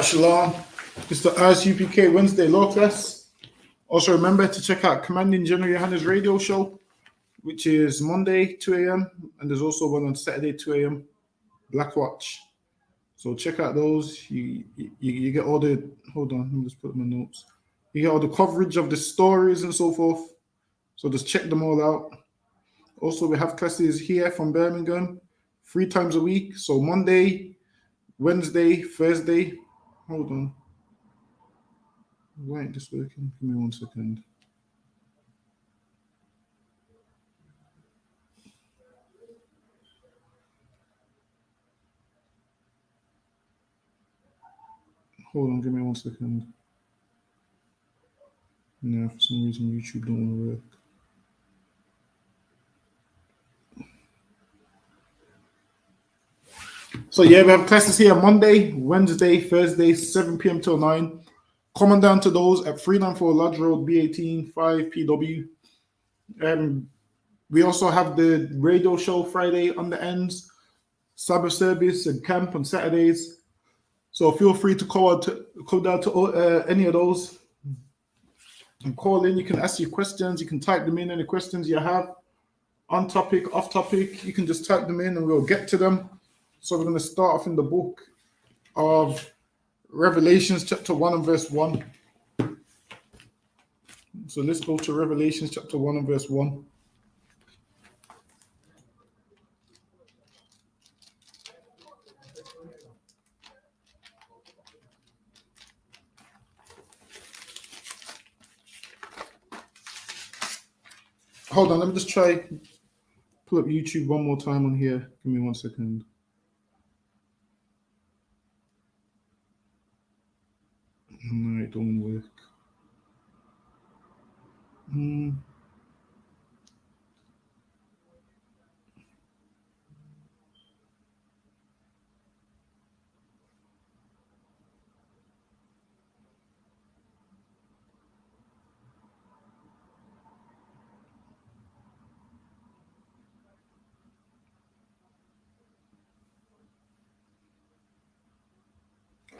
Shalom. It's the ISUPK Wednesday law class. Also remember to check out Commanding General Yohanna's radio show, which is Monday 2 a.m. and there's also one on Saturday 2 a.m. Black Watch. So check out those. You get all the, hold on, let me just put my notes. You get all the coverage of the stories and so forth. So just check them all out. Also, we have classes here from Birmingham 3 times a week. So Monday, Wednesday, Thursday. Hold on. Why ain't this working? Give me 1 second. Hold on, give me 1 second. No, for some reason YouTube don't want to work. So yeah, we have classes here Monday, Wednesday, Thursday, 7 p.m. till 9. Come on down to those at 394 Lodge Road, B18, 5PW. We also have the radio show Friday on the ends, Sabbath service and camp on Saturdays. So feel free to come down to any of those and call in. You can ask your questions. You can type them in, any questions you have on topic, off topic. You can just type them in and we'll get to them. So we're going to start off in the book of Revelations chapter 1 and verse 1. So let's go to Revelations chapter 1 and verse 1. Hold on, let me just try pull up YouTube one more time on here. Give me 1 second. No, it don't work.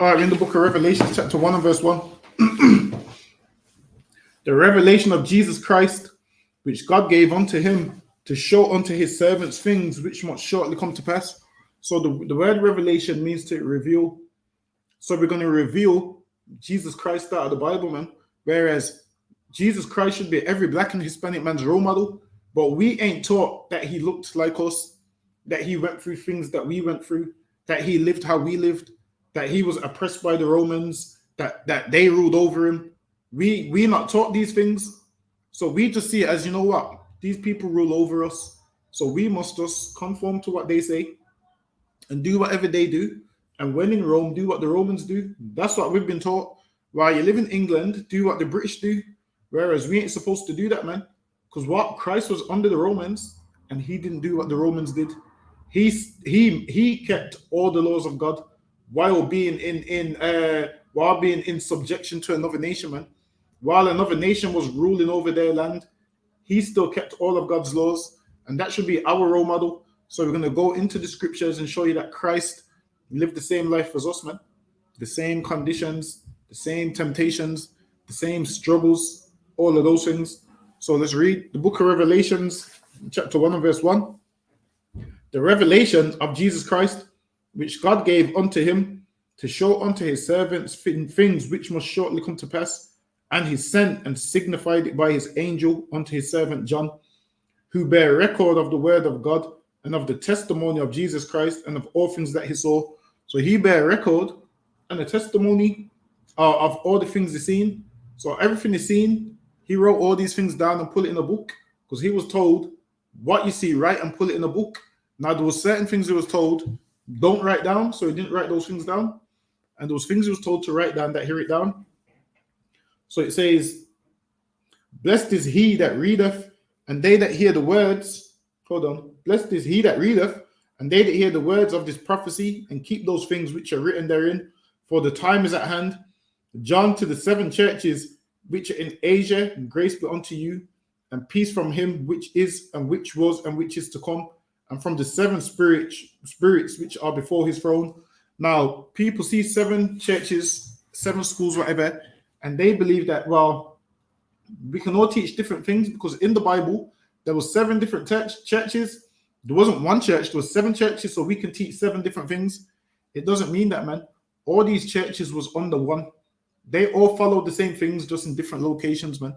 All right, in the book of Revelation, chapter 1 and verse 1. The revelation of Jesus Christ, which God gave unto him to show unto his servants things which must shortly come to pass. So the word revelation means to reveal. So we're going to reveal Jesus Christ out of the Bible, man. Whereas Jesus Christ should be every black and Hispanic man's role model, but we ain't taught that he looked like us, that he went through things that we went through, that he lived how we lived, that he was oppressed by the Romans, that they ruled over him. We not taught these things. So we just see it as, you know what? These people rule over us. So we must just conform to what they say and do whatever they do. And when in Rome, do what the Romans do. That's what we've been taught. While you live in England, do what the British do. Whereas we ain't supposed to do that, man. Because what? Christ was under the Romans and he didn't do what the Romans did. He kept all the laws of God while being in subjection to another nation, man. While another nation was ruling over their land, he still kept all of God's laws, and that should be our role model. So we're going to go into the scriptures and show you that Christ lived the same life as us, man. The same conditions, the same temptations, the same struggles, all of those things. So let's read the book of Revelations, chapter 1 and verse 1. The revelation of Jesus Christ, which God gave unto him to show unto his servants things which must shortly come to pass. And he sent and signified it by his angel unto his servant John, who bare record of the word of God and of the testimony of Jesus Christ and of all things that he saw. So he bare record and a testimony of all the things he's seen. So everything he's seen, he wrote all these things down and put it in a book, because he was told, what you see, write and put it in a book. Now there were certain things he was told, don't write down, so he didn't write those things down. And those things he was told to write down, that he wrote down. So it says, blessed is he that readeth, and they that hear the words. Hold on. Blessed is he that readeth, and they that hear the words of this prophecy, and keep those things which are written therein, for the time is at hand. John, to the 7 churches which are in Asia, grace be unto you, and peace from him which is, and which was, and which is to come, and from the 7 spirits which are before his throne, Now, people see 7 churches, 7 schools, whatever, and they believe that, well, we can all teach different things because in the Bible, there was 7 different churches. There wasn't one church, there was 7 churches, so we can teach 7 different things. It doesn't mean that, man. All these churches was under one. They all followed the same things, just in different locations, man.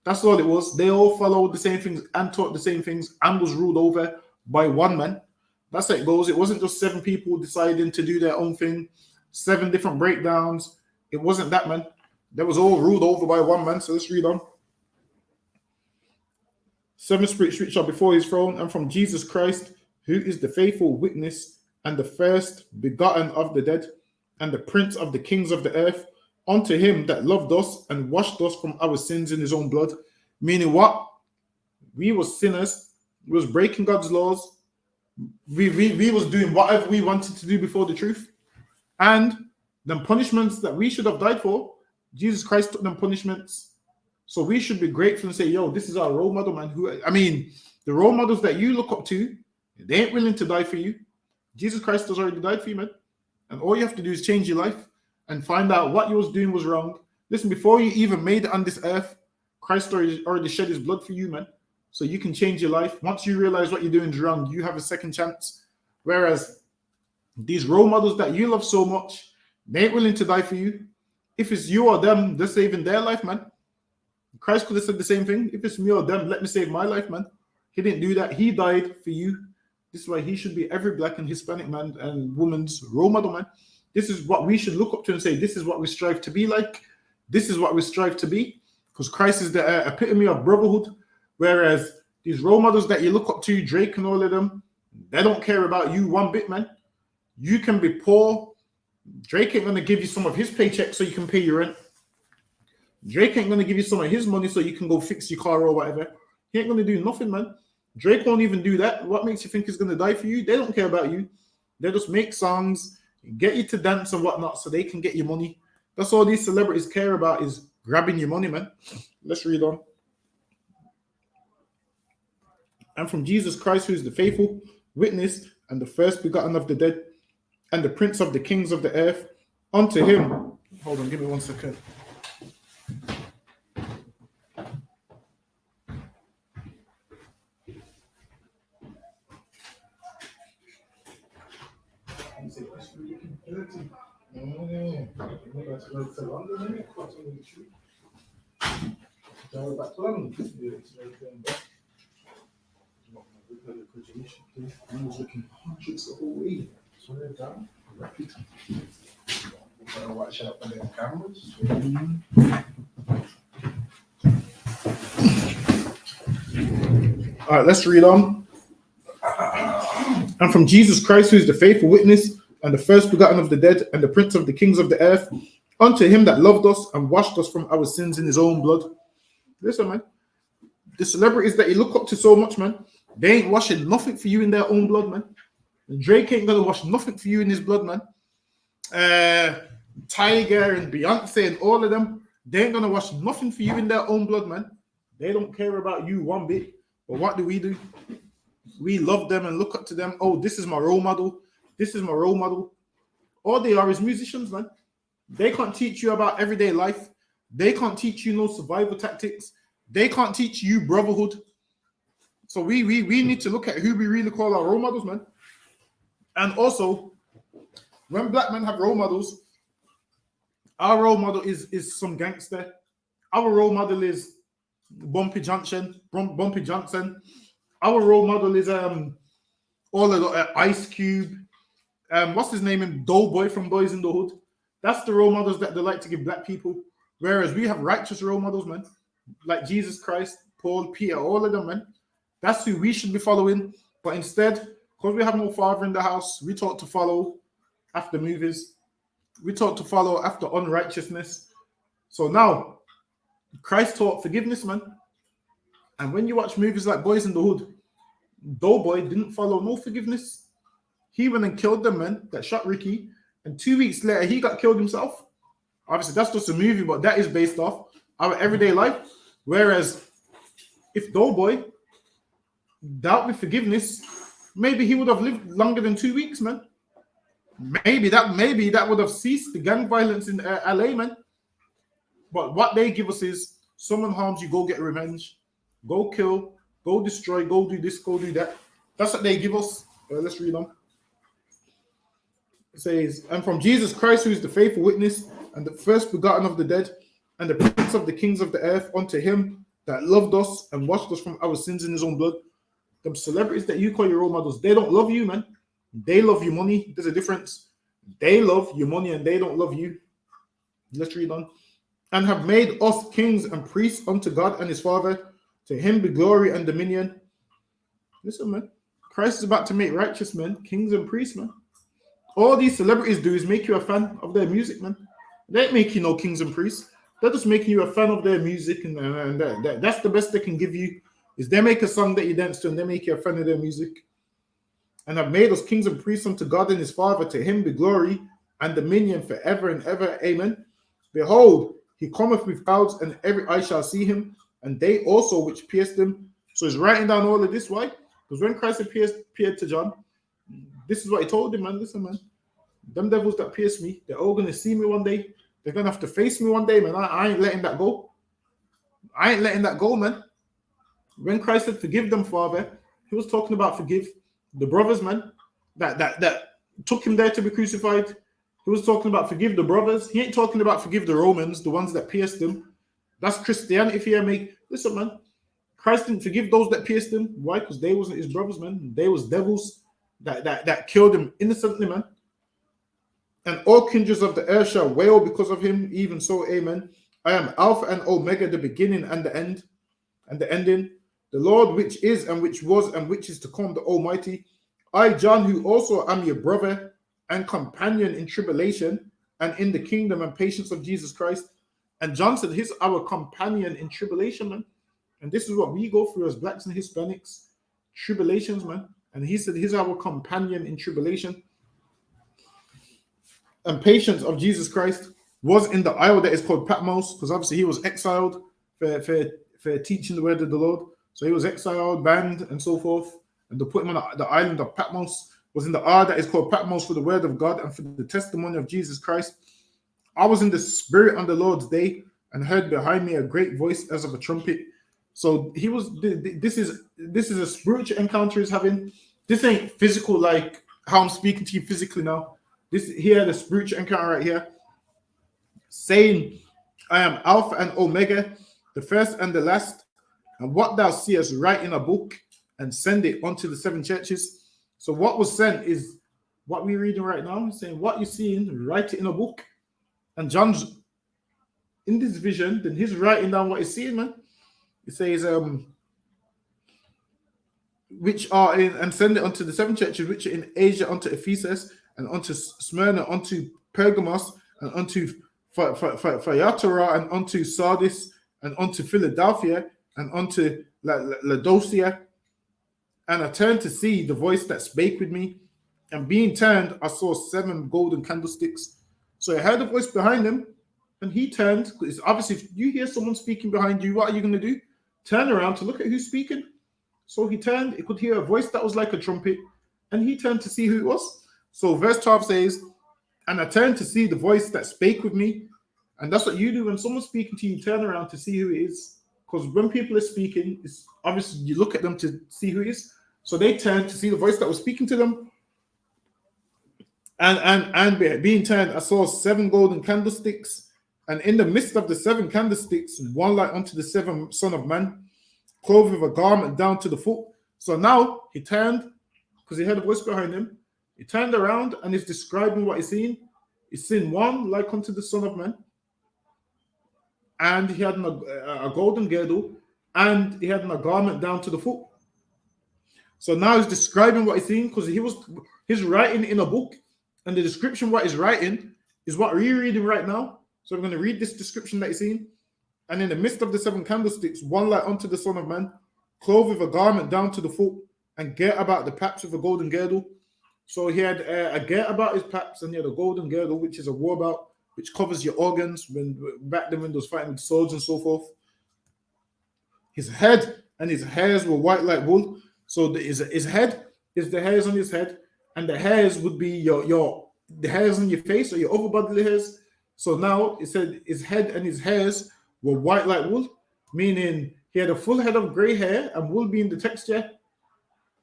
That's all it was. They all followed the same things and taught the same things and was ruled over by one man. That's how it goes. It wasn't just 7 people deciding to do their own thing, 7 different breakdowns. It wasn't that, man. They was all ruled over by one man. So let's read on. 7 spirits which are before his throne, and from Jesus Christ, who is the faithful witness and the first begotten of the dead, and the prince of the kings of the earth, unto him that loved us and washed us from our sins in his own blood. Meaning what? We were sinners. We was breaking God's laws. We was doing whatever we wanted to do before the truth. And the punishments that we should have died for, Jesus Christ took them punishments. So we should be grateful and say, yo, this is our role model, man. The role models that you look up to, they ain't willing to die for you. Jesus Christ has already died for you, man. And all you have to do is change your life and find out what you was doing was wrong. Listen, before you even made it on this earth, Christ already shed his blood for you, man. So you can change your life. Once you realize what you're doing is wrong, you have a second chance. Whereas these role models that you love so much, they ain't willing to die for you. If it's you or them, they're saving their life, man. Christ could have said the same thing. If it's me or them, let me save my life, man. He didn't do that. He died for you. This is why he should be every Black and Hispanic man and woman's role model, man. This is what we should look up to and say, this is what we strive to be like. This is what we strive to be. Because Christ is the epitome of brotherhood. Whereas these role models that you look up to, Drake and all of them, they don't care about you one bit, man. You can be poor. Drake ain't going to give you some of his paycheck so you can pay your rent. Drake ain't going to give you some of his money so you can go fix your car or whatever. He ain't going to do nothing, man. Drake won't even do that. What makes you think he's going to die for you? They don't care about you. They just make songs, get you to dance and whatnot so they can get your money. That's all these celebrities care about, is grabbing your money, man. Let's read on. And from Jesus Christ, who is the faithful witness and the first begotten of the dead, and the prince of the kings of the earth, unto him. Hold on, give me 1 second. I was looking hundreds the whole way. So they're down. Watch out for their cameras. All right, let's read on. And from Jesus Christ, who is the faithful witness and the first begotten of the dead and the prince of the kings of the earth, unto him that loved us and washed us from our sins in his own blood. Listen, man. The celebrities that you look up to so much, man, they ain't washing nothing for you in their own blood, man. Drake ain't gonna wash nothing for you in his blood, man. Tiger and Beyonce and all of them, they ain't gonna wash nothing for you in their own blood, man. They don't care about you one bit. But what do? We love them and look up to them. Oh, this is my role model. This is my role model. All they are is musicians, man. They can't teach you about everyday life. They can't teach you no survival tactics. They can't teach you brotherhood. So we need to look at who we really call our role models, man. And also, when Black men have role models, our role model is some gangster. Our role model is Bumpy Johnson. Our role model is all of the Ice Cube. What's his name? Doughboy from Boys in the Hood. That's the role models that they like to give Black people. Whereas we have righteous role models, man, like Jesus Christ, Paul, Peter, all of them, man. That's who we should be following. But instead, because we have no father in the house, we taught to follow after movies. We taught to follow after unrighteousness. So now, Christ taught forgiveness, man. And when you watch movies like Boys in the Hood, Doughboy didn't follow no forgiveness. He went and killed the man that shot Ricky. And 2 weeks later, he got killed himself. Obviously, that's just a movie, but that is based off our everyday life. Whereas, if Doughboy dealt with forgiveness, maybe he would have lived longer than 2 weeks, man. maybe that would have ceased the gang violence in LA, man. But what they give us is someone harms you, go get revenge, go kill, go destroy, go do this, go do that. That's what they give us. Let's read on. It says, and from Jesus Christ, who is the faithful witness and the first begotten of the dead, and the prince of the kings of the earth, unto him that loved us and washed us from our sins in his own blood. Them celebrities that you call your role models, they don't love you, man. They love your money. There's a difference. They love your money and they don't love you. Let's read on. And have made us kings and priests unto God and his Father. To him be glory and dominion. Listen, man. Christ is about to make righteous men kings and priests, man. All these celebrities do is make you a fan of their music, man. They ain't making no kings and priests. They're just making you a fan of their music, and that's the best they can give you. Is they make a song that you dance to, and they make you a fan of their music. And have made us kings and priests unto God and his Father. To him be glory and dominion forever and ever. Amen. Behold, he cometh with clouds, and every eye shall see him, and they also which pierced him. So he's writing down all of this. Why? Because when Christ appeared to John, this is what he told him, man. Listen, man. Them devils that pierce me, they're all going to see me one day. They're going to have to face me one day, man. I ain't letting that go. I ain't letting that go, man. When Christ said, forgive them, Father, he was talking about forgive the brothers, man, that took him there to be crucified. He was talking about forgive the brothers. He ain't talking about forgive the Romans, the ones that pierced him. That's Christianity if you make. Listen, man. Christ didn't forgive those that pierced him. Why? Because they wasn't his brothers, man. They was devils that killed him innocently, man. And all kindreds of the earth shall wail because of him. Even so, amen. I am Alpha and Omega, the beginning and the end, and the ending. The Lord which is and which was and which is to come, the Almighty. I, John, who also am your brother and companion in tribulation and in the kingdom and patience of Jesus Christ. And John said, he's our companion in tribulation, man. And this is what we go through as blacks and Hispanics. Tribulations, man. And he said, he's our companion in tribulation and patience of Jesus Christ. Was in the isle that is called Patmos, because obviously he was exiled for teaching the word of the Lord. So he was exiled, banned, and so forth. And to put him on the island of Patmos. Was in the isle that is called Patmos for the word of God and for the testimony of Jesus Christ. I was in the spirit on the Lord's day and heard behind me a great voice as of a trumpet. So he was. This is a spiritual encounter he's having. This ain't physical like how I'm speaking to you physically now. This here, the spiritual encounter right here, saying, "I am Alpha and Omega, the first and the last, and what thou seest, write in a book and send it unto the seven churches." So what was sent is what we're reading right now. He's saying, what you're seeing, write it in a book. And John's in this vision, then he's writing down what he's seeing, man. He says, which are in, and send it unto the seven churches which are in Asia, unto Ephesus, and unto Smyrna, unto Pergamos, and unto Thyatira, and unto Sardis, and unto Philadelphia, and unto Laodicea. And I turned to see the voice that spake with me, and being turned, I saw 7 golden candlesticks. So I heard a voice behind him, and he turned. Because obviously, if you hear someone speaking behind you, what are you going to do? Turn around to look at who's speaking. So he turned, he could hear a voice that was like a trumpet, and he turned to see who it was. So verse 12 says, and I turned to see the voice that spake with me. And that's what you do when someone's speaking to you, turn around to see who it is. Because when people are speaking, it's obviously you look at them to see who it is. So they turned to see the voice that was speaking to them. And being turned, I saw 7 golden candlesticks. And in the midst of the 7 candlesticks, one like unto the 7th Son of Man, clothed with a garment down to the foot. So now he turned, because he heard a voice behind him. He turned around and is describing what he's seen. He's seen one like unto the Son of Man. And he had a golden girdle, and he had a garment down to the foot. So now he's describing what he's seen, because he's writing in a book, and the description what he's writing is what we're reading right now. So we're going to read this description that he's seen. And in the midst of the 7 candlesticks, one like unto the Son of Man, clothed with a garment down to the foot, and girt about the paps with a golden girdle. So he had a girt about his paps, and he had a golden girdle, which is a war belt, which covers your organs when back then when they was fighting with swords and so forth. His head and his hairs were white like wool. So his head is the hairs on his head, and the hairs would be your the hairs on your face or your other bodily hairs. So now it said his head and his hairs were white like wool, meaning he had a full head of gray hair and wool being the texture.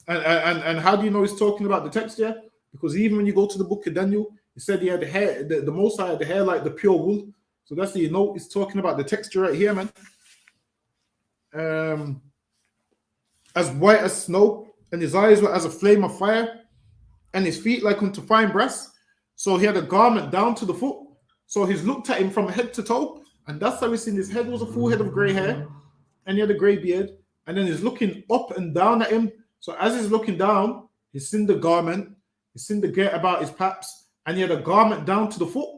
And how do you know he's talking about the texture? Because even when you go to the book of Daniel, it said he had the hair, the Most High had the hair like the pure wool. So that's how you know he's talking about the texture right here, man. As white as snow, and his eyes were as a flame of fire, and his feet like unto fine brass. So he had a garment down to the foot. So he's looked at him from head to toe, and that's how he's seen his head was a full head of grey hair, and he had a grey beard. And then he's looking up and down at him. So as he's looking down, he's seen the garment, he's seen the girt about his paps, and he had a garment down to the foot.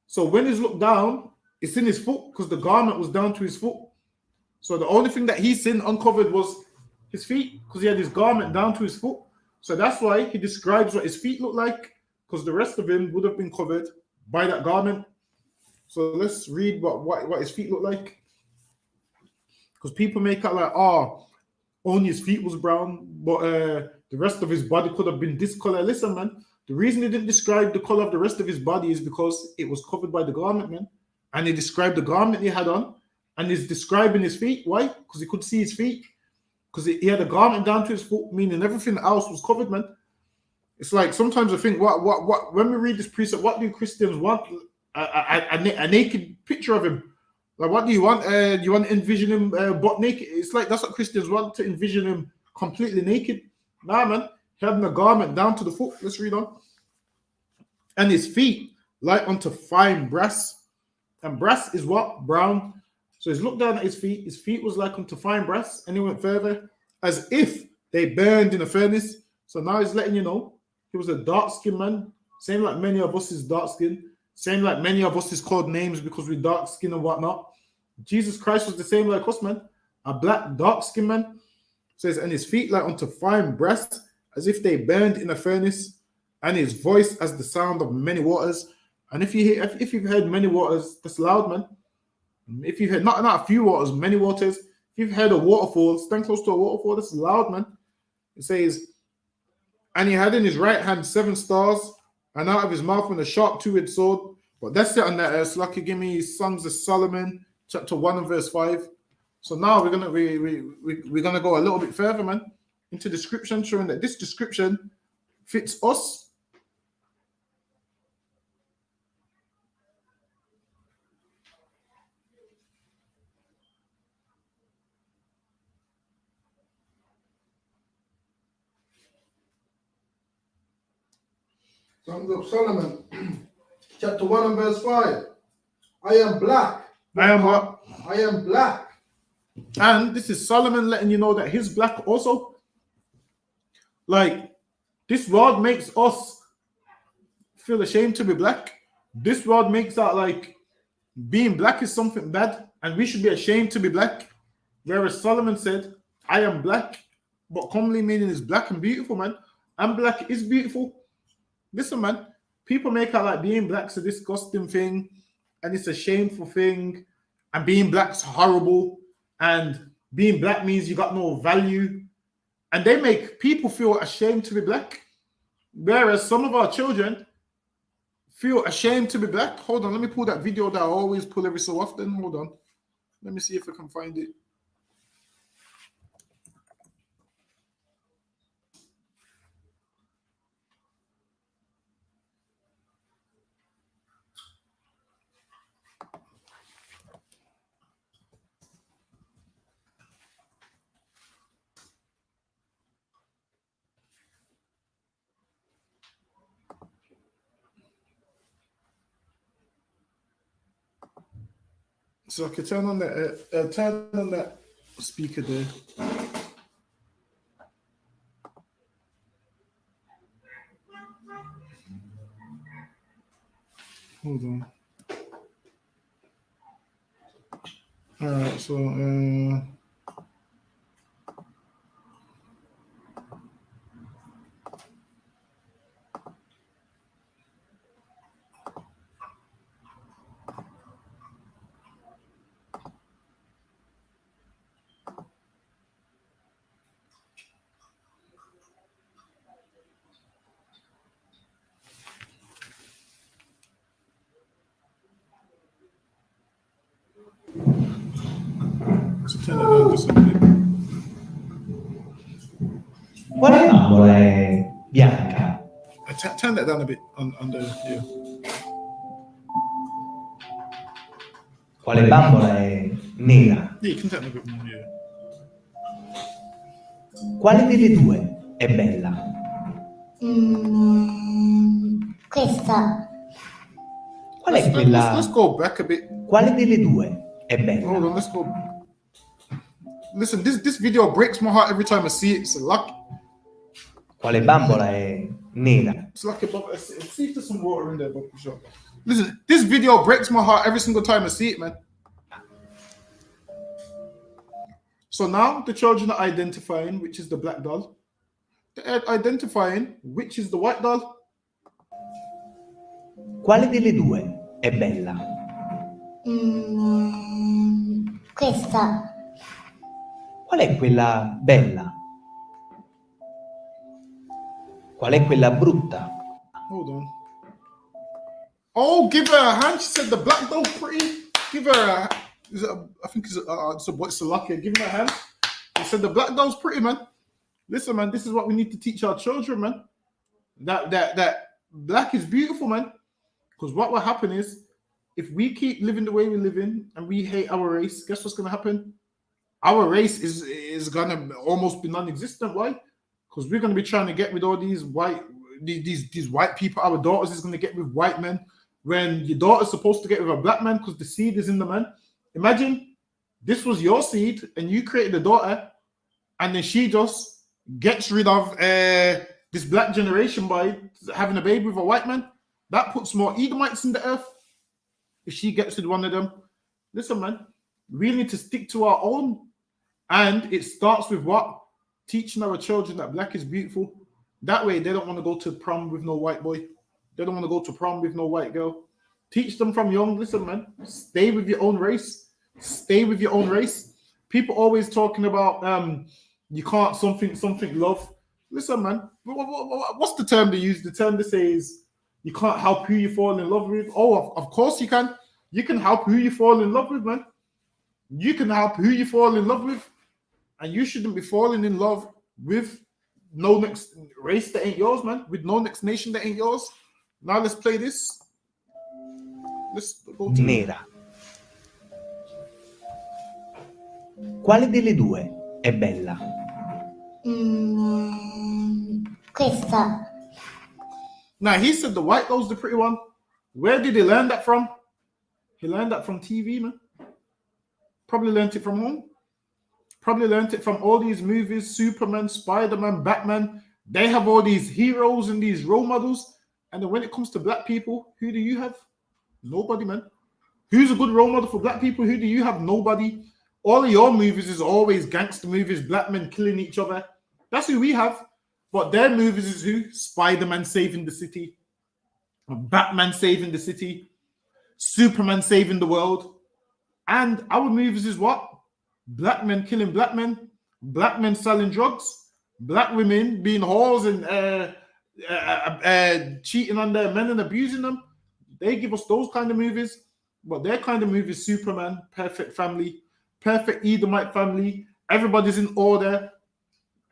So when he's looked down, it's in his foot because the garment was down to his foot. So the only thing that he's seen uncovered was his feet because he had his garment down to his foot. So that's why he describes what his feet look like, because the rest of him would have been covered by that garment. So let's read what his feet look like. Because people make out like, oh, only his feet was brown, but the rest of his body could have been this color. Listen, man, the reason he didn't describe the color of the rest of his body is because it was covered by the garment, man. And he described the garment he had on, and he's describing his feet. Why? Because he could see his feet. Because he had a garment down to his foot, meaning everything else was covered, man. It's like sometimes I think, what when we read this precept, what do Christians want? A naked picture of him. Like, what do you want? You want to envision him butt naked? It's like that's what Christians want, to envision him completely naked. Nah, man. He had a garment down to the foot. Let's read on. And his feet like unto fine brass. And brass is what? Brown. So he's looked down at his feet. His feet was like unto fine brass. And he went further, as if they burned in a furnace. So now he's letting you know he was a dark-skinned man. Same like many of us is dark-skinned. Same like many of us is called names because we're dark-skinned and whatnot. Jesus Christ was the same like us, man. A black, dark-skinned man. Says, and his feet like unto fine brass, as if they burned in a furnace, and his voice as the sound of many waters. And if you've heard many waters, that's loud, man. If you've heard not a few waters, many waters. If you've heard a waterfall, stand close to a waterfall, that's loud, man. It says, and he had in his right hand 7 stars, and out of his mouth went a sharp 2-edged sword. But that's it on that. Slaki, give me Songs of Solomon, chapter 1 and verse 5. So now we're gonna go a little bit further, man, into description, showing that this description fits us. Songs of Solomon, chapter 1 and verse 5. I am black. I am what? I am black. And this is Solomon letting you know that he's black also. Like, this world makes us feel ashamed to be black. This world makes out like being black is something bad and we should be ashamed to be black. Whereas Solomon said, I am black, but commonly meaning is black and beautiful, man. And black is beautiful. Listen, man, people make out like being black's a disgusting thing and it's a shameful thing, and being black's horrible, and being black means you got no value, and they make people feel ashamed to be black. Whereas some of our children feel ashamed to be black. Hold on, let me pull that video that I always pull every so often. Hold on. Let me see if I can find it. So I can turn on that speaker there. Hold on. All right, so turn it down just a bit. Quale bambola è bianca? Turn that down a bit on the yeah. Quale bambola è nera? Yeah, you can turn it a bit more. Yeah. Quale delle due è bella? Questa. Qual è quella? Let's go back a bit. Quale delle due è Hold bella? on, let's go. Listen, this video breaks my heart every time I see it. It's lucky. Quale bambola è nera? It's like see if there's some water in there, but for sure. Listen, this video breaks my heart every single time I see it, man. So now the children are identifying which is the black doll. They're identifying which is the white doll. Quale delle due è bella? Questa. Qual è quella bella? Qual è quella brutta? Hold on. Oh, give her a hand. She said the black doll pretty. Give her a. I think it's a lucky. Give her a hand. She said the black doll's pretty, man. Listen, man. This is what we need to teach our children, man. That black is beautiful, man. Because what will happen is, if we keep living the way we live in and we hate our race, guess what's gonna happen? Our race is gonna almost be non-existent. Why? Because we're gonna be trying to get with all these white people. Our daughters is gonna get with white men when your daughter's supposed to get with a black man because the seed is in the man. Imagine this was your seed and you created a daughter, and then she just gets rid of this black generation by having a baby with a white man. That puts more Edomites in the earth. If she gets with one of them, listen, man, we need to stick to our own. And it starts with what? Teaching our children that black is beautiful. That way, they don't want to go to prom with no white boy. They don't want to go to prom with no white girl. Teach them from young. Listen, man, stay with your own race. Stay with your own race. People always talking about you can't something love. Listen, man, what's the term they use? The term they say is you can't help who you fall in love with. Oh, of course you can. You can help who you fall in love with, man. You can help who you fall in love with. And you shouldn't be falling in love with no next race that ain't yours, man. With no next nation that ain't yours. Now let's play this. Let's go to Nera. Quale delle due è bella? Questa. Now he said the white girl's the pretty one. Where did he learn that from? He learned that from TV, man. Probably learned it from home. Probably learned it from all these movies, Superman, Spider-Man, Batman. They have all these heroes and these role models. And then when it comes to black people, who do you have? Nobody, man. Who's a good role model for black people? Who do you have? Nobody. All of your movies is always gangster movies, black men killing each other. That's who we have. But their movies is who? Spider-Man saving the city. Batman saving the city. Superman saving the world. And our movies is what? Black men killing black men selling drugs, black women being whores and cheating on their men and abusing them. They give us those kind of movies, but their kind of movies, Superman, perfect family, perfect Edomite family, everybody's in order.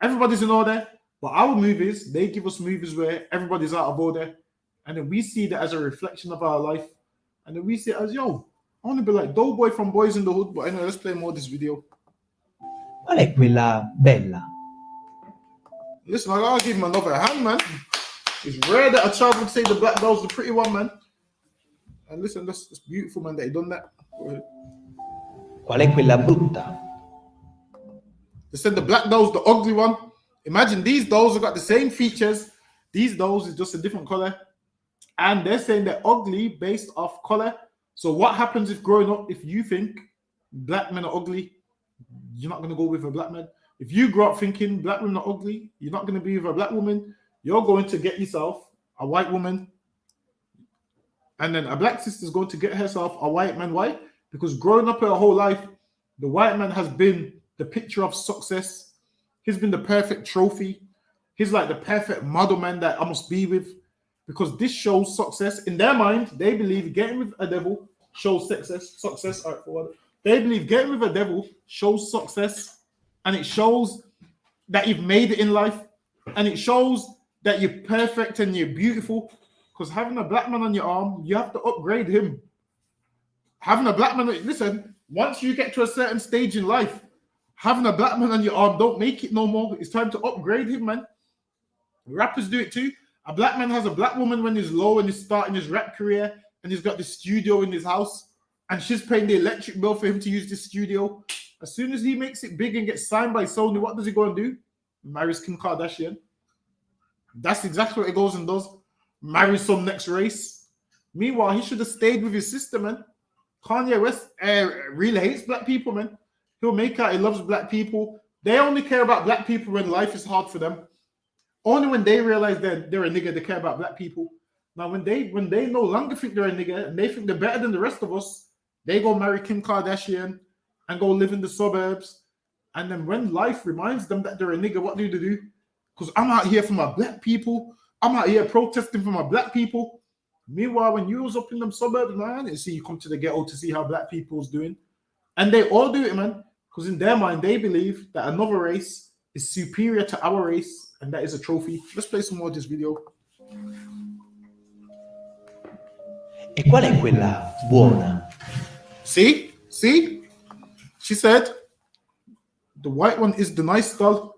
But our movies, they give us movies where everybody's out of order, and then we see that as a reflection of our life, and then we see it as, yo, I want to be like Doughboy from Boys in the Hood. But anyway, let's play more of this video. Qual è quella bella? Listen, I gotta give him another hand, man. It's rare that a child would say the black doll's the pretty one, man. And listen, that's beautiful, man, that he done that. Qual è quella brutta? They said the black doll's the ugly one. Imagine these dolls have got the same features. These dolls is just a different color. And they're saying they're ugly based off color. So what happens if growing up, if you think black men are ugly, you're not going to go with a black man. If you grow up thinking black women are ugly, you're not going to be with a black woman. You're going to get yourself a white woman. And then a black sister is going to get herself a white man. Why? Because growing up her whole life, the white man has been the picture of success. He's been the perfect trophy. He's like the perfect model man that I must be with. Because this shows success. In their mind, they believe getting with a devil shows success. All right, forward. They believe getting with a devil shows success, and it shows that you've made it in life, and it shows that you're perfect and you're beautiful. Because having a black man on your arm, you have to upgrade him. Having a black man, listen, once you get to a certain stage in life, having a black man on your arm don't make it no more. It's time to upgrade him, man. Rappers do it too. A black man has a black woman when he's low and he's starting his rap career, and he's got the studio in his house, and she's paying the electric bill for him to use the studio. As soon as he makes it big and gets signed by Sony, what does he go and do? Marries Kim Kardashian. That's exactly what he goes and does. Marries some next race. Meanwhile, he should have stayed with his sister, man. Kanye West really hates black people, man. He'll make out he loves black people. They only care about black people when life is hard for them. Only when they realize they're a nigga, they care about black people. Now, when they no longer think they're a nigga and they think they're better than the rest of us, they go marry Kim Kardashian and go live in the suburbs. And then when life reminds them that they're a nigga, what do they do? Because I'm out here for my black people. I'm out here protesting for my black people. Meanwhile, when you was up in them suburbs, man, I didn't see you come to the ghetto to see how black people's doing. And they all do it, man. Because in their mind, they believe that another race is superior to our race, and that is a trophy. Let's play some more of this video. E qual è quella buona? See? She said, the white one is the nice style.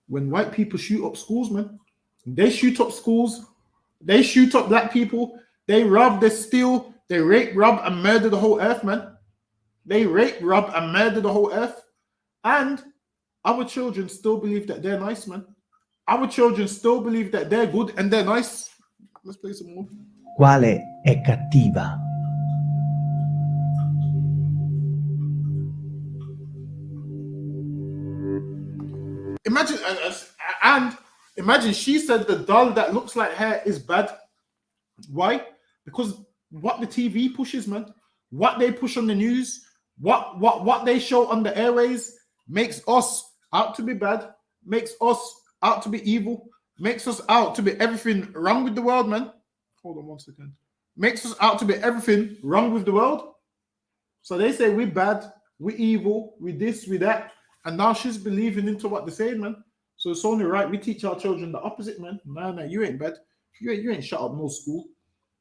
When white people shoot up schools, man, they shoot up schools, they shoot up black people, they rob, they steal, they rape, rob, and murder the whole earth, man. They rape, rob, and murder the whole earth. And our children still believe that they're nice, man. Our children still believe that they're good and they're nice. Let's play some more. Quale è cattiva? Imagine she said the doll that looks like her is bad. Why? Because what the TV pushes, man, what they push on the news, what they show on the airways makes us out to be bad, makes us out to be evil, makes us out to be everything wrong with the world, man. Hold on 1 second. Makes us out to be everything wrong with the world. So they say we're bad, we're evil, we this, we that. And now she's believing into what they're saying, man. So it's only right we teach our children the opposite, man. No, you ain't bad. You ain't shut up no school.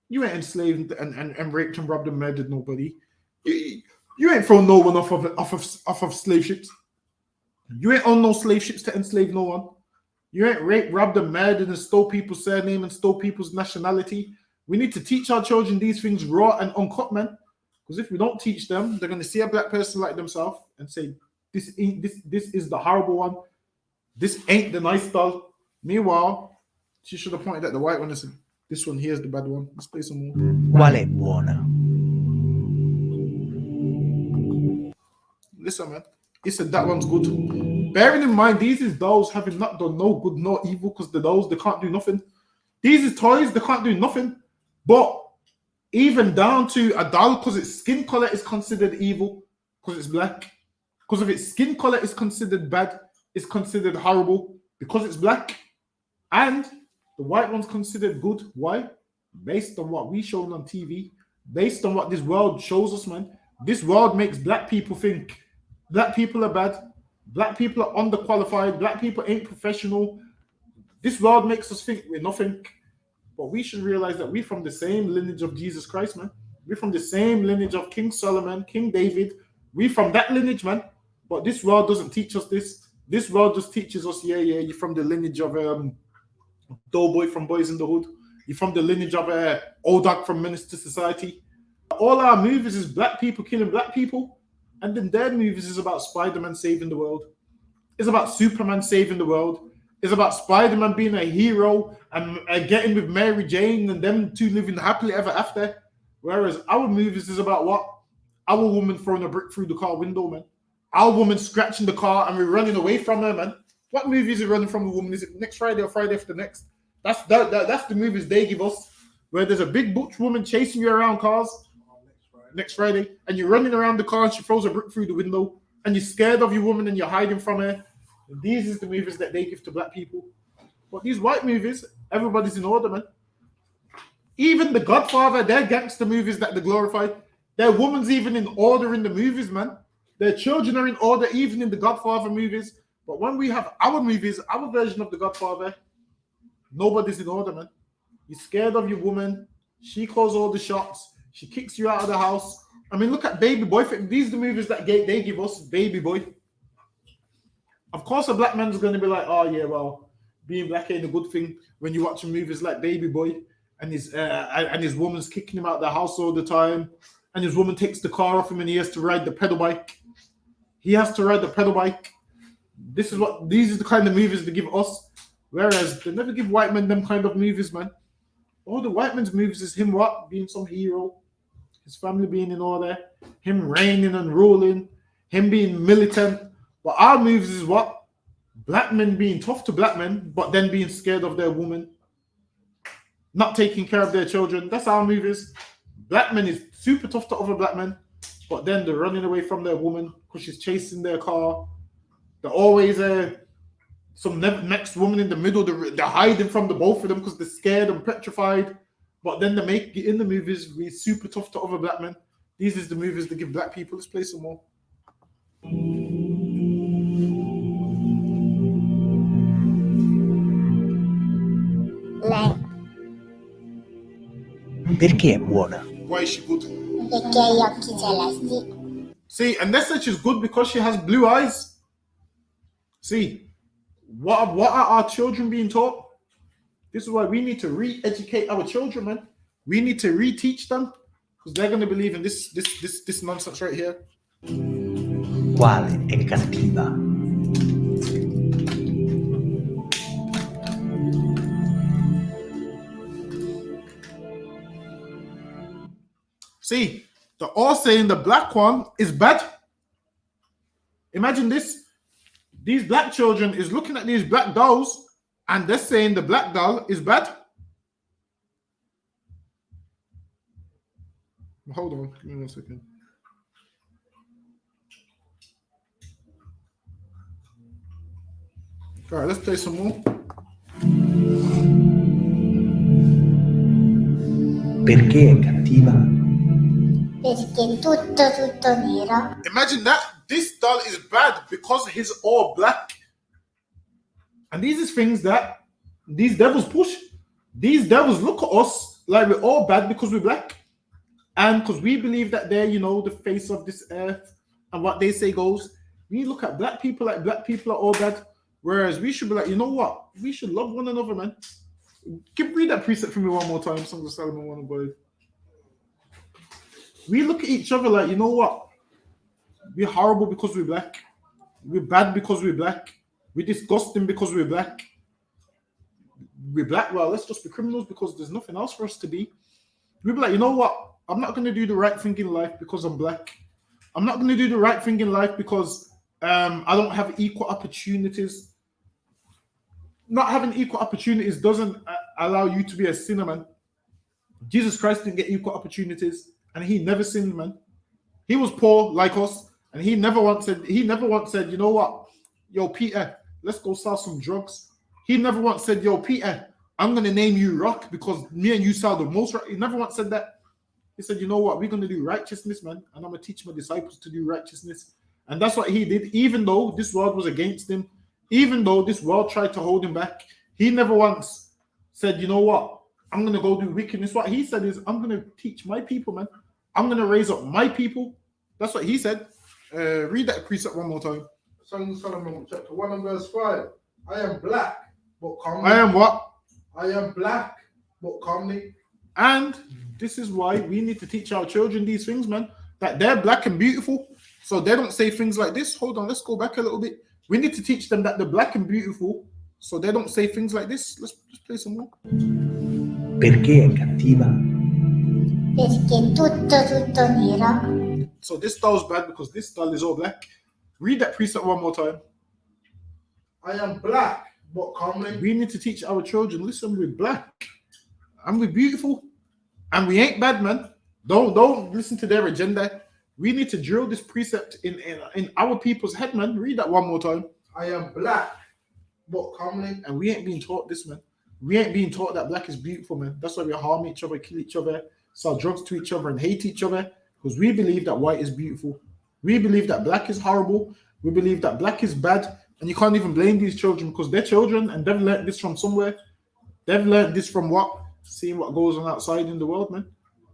You ain't enslaved and raped and robbed and murdered nobody. You ain't thrown no one off of slave ships. You ain't on no slave ships to enslave no one. You ain't raped, robbed, and murdered and stole people's surname and stole people's nationality. We need to teach our children these things raw and uncut, man. Because if we don't teach them, they're going to see a black person like themselves and say, this is the horrible one. This ain't the nice doll. Meanwhile, she should have pointed at the white one and said, this one here is the bad one. Let's play some more. Qual è buona? Listen, man. He said that one's good. Bearing in mind, these is dolls having not done no good nor evil because the dolls, they can't do nothing. These is toys, they can't do nothing. But even down to a doll, because its skin color is considered evil, because it's black. Because of its skin color is considered bad, it's considered horrible because it's black. And the white one's considered good. Why? Based on what we shown on TV, based on what this world shows us, man. This world makes black people think black people are bad, black people are underqualified, black people ain't professional. This world makes us think we're nothing. But we should realize that we're from the same lineage of Jesus Christ, man. We're from the same lineage of King Solomon, King David. We're from that lineage, man. But this world doesn't teach us this. This world just teaches us, you're from the lineage of Doughboy from Boys in the Hood. You're from the lineage of Old Dog from Minister Society. All our movies is black people killing black people. And then their movies is about Spider-Man saving the world. It's about Superman saving the world. It's about Spider-Man being a hero and getting with Mary Jane and them two living happily ever after. Whereas our movies is about what? Our woman throwing a brick through the car window, man. Our woman scratching the car and we're running away from her, man. What movies are running from the woman? Is it next Friday or Friday after next? That's the movies they give us, where there's a big butch woman chasing you around cars next Friday, and you're running around the car and she throws a brick through the window, and you're scared of your woman and you're hiding from her. And these is the movies that they give to black people. But these white movies, everybody's in order, man. Even The Godfather, they're gangster movies that they glorify. Their woman's even in order in the movies, man. Their children are in order even in the Godfather movies. But when we have our movies, our version of the Godfather, nobody's in order, man. You're scared of your woman. She calls all the shots. She kicks you out of the house. I mean, look at Baby Boy. These are the movies that they give us, Baby Boy. Of course, a black man's going to be like, oh, yeah, well, being black ain't a good thing when you're watching movies like Baby Boy and his woman's kicking him out of the house all the time and his woman takes the car off him and he has to ride the pedal bike. He has to ride the pedal bike. These are the kind of movies they give us. Whereas they never give white men them kind of movies, man. All the white men's movies is him what? Being some hero. His family being in order. Him reigning and ruling. Him being militant. But our movies is what? Black men being tough to black men, but then being scared of their woman. Not taking care of their children. That's our movies. Black men is super tough to other black men, but then they're running away from their woman because she's chasing their car. They're always some next woman in the middle. They're hiding from the both of them because they're scared and petrified. But then they make it in the movies be super tough to other black men. These is the movies that give black people. Let's play some more. Lei, Perché è buona? Why is she good? perché ha gli occhi celesti. See, and that's that she's good because she has blue eyes. See, what are our children being taught? This is why we need to re-educate our children, man. We need to reteach them because they're going to believe in this nonsense right here. Quale è cattiva? See, they're all saying the black one is bad. Imagine this. These black children is looking at these black dolls and they're saying the black doll is bad. Hold on, give me 1 second. All right, let's play some more. Perché è cattiva? Perché tutto nero. Imagine that. This doll is bad because he's all black. And these is things that these devils push. These devils look at us like we're all bad because we're black. And because we believe that they're, the face of this earth and what they say goes. We look at black people like black people are all bad. Whereas we should be like, you know what? We should love one another, man. Read that precept for me one more time. Songs of Solomon 1:5. We look at each other like, you know what? We're horrible because we're black. We're bad because we're black. We're disgusting because we're black. We're black. Well, let's just be criminals because there's nothing else for us to be. We'll be like, you know what? I'm not going to do the right thing in life because I'm black. I'm not going to do the right thing in life because I don't have equal opportunities. Not having equal opportunities doesn't allow you to be a sinner, man. Jesus Christ didn't get equal opportunities, and he never sinned, man. He was poor like us, and he never once said, you know what? Yo, Peter, let's go sell some drugs. He never once said, yo, Peter, I'm going to name you Rock because me and you sell the most. He never once said that. He said, you know what? We're going to do righteousness, man. And I'm going to teach my disciples to do righteousness. And that's what he did. Even though this world was against him, even though this world tried to hold him back, he never once said, you know what? I'm going to go do wickedness. What he said is, I'm going to teach my people, man. I'm going to raise up my people. That's what he said. Read that precept one more time. Song of Solomon, chapter 1 and verse 5. I am black, but calmly. I am what? I am black, but calmly. And this is why we need to teach our children these things, man. That they're black and beautiful. So they don't say things like this. Hold on, let's go back a little bit. We need to teach them that they're black and beautiful. So they don't say things like this. Let's play some more. Perché è cattiva? Perché tutto nero. So this style is bad because this style is all black. Read that precept one more time. I am black, but calmly. We need to teach our children, listen, we're black and we're beautiful and we ain't bad, man. Don't listen to their agenda. We need to drill this precept in our people's head, man. Read that one more time. I am black, but calmly. And we ain't being taught this, man. We ain't being taught that black is beautiful, man. That's why we harm each other, kill each other, sell drugs to each other, and hate each other. because we believe that white is beautiful. We believe that black is horrible. We believe that black is bad. And you can't even blame these children because they're children and they've learned this from somewhere. They've learned this from what? Seeing what goes on outside in the world, man.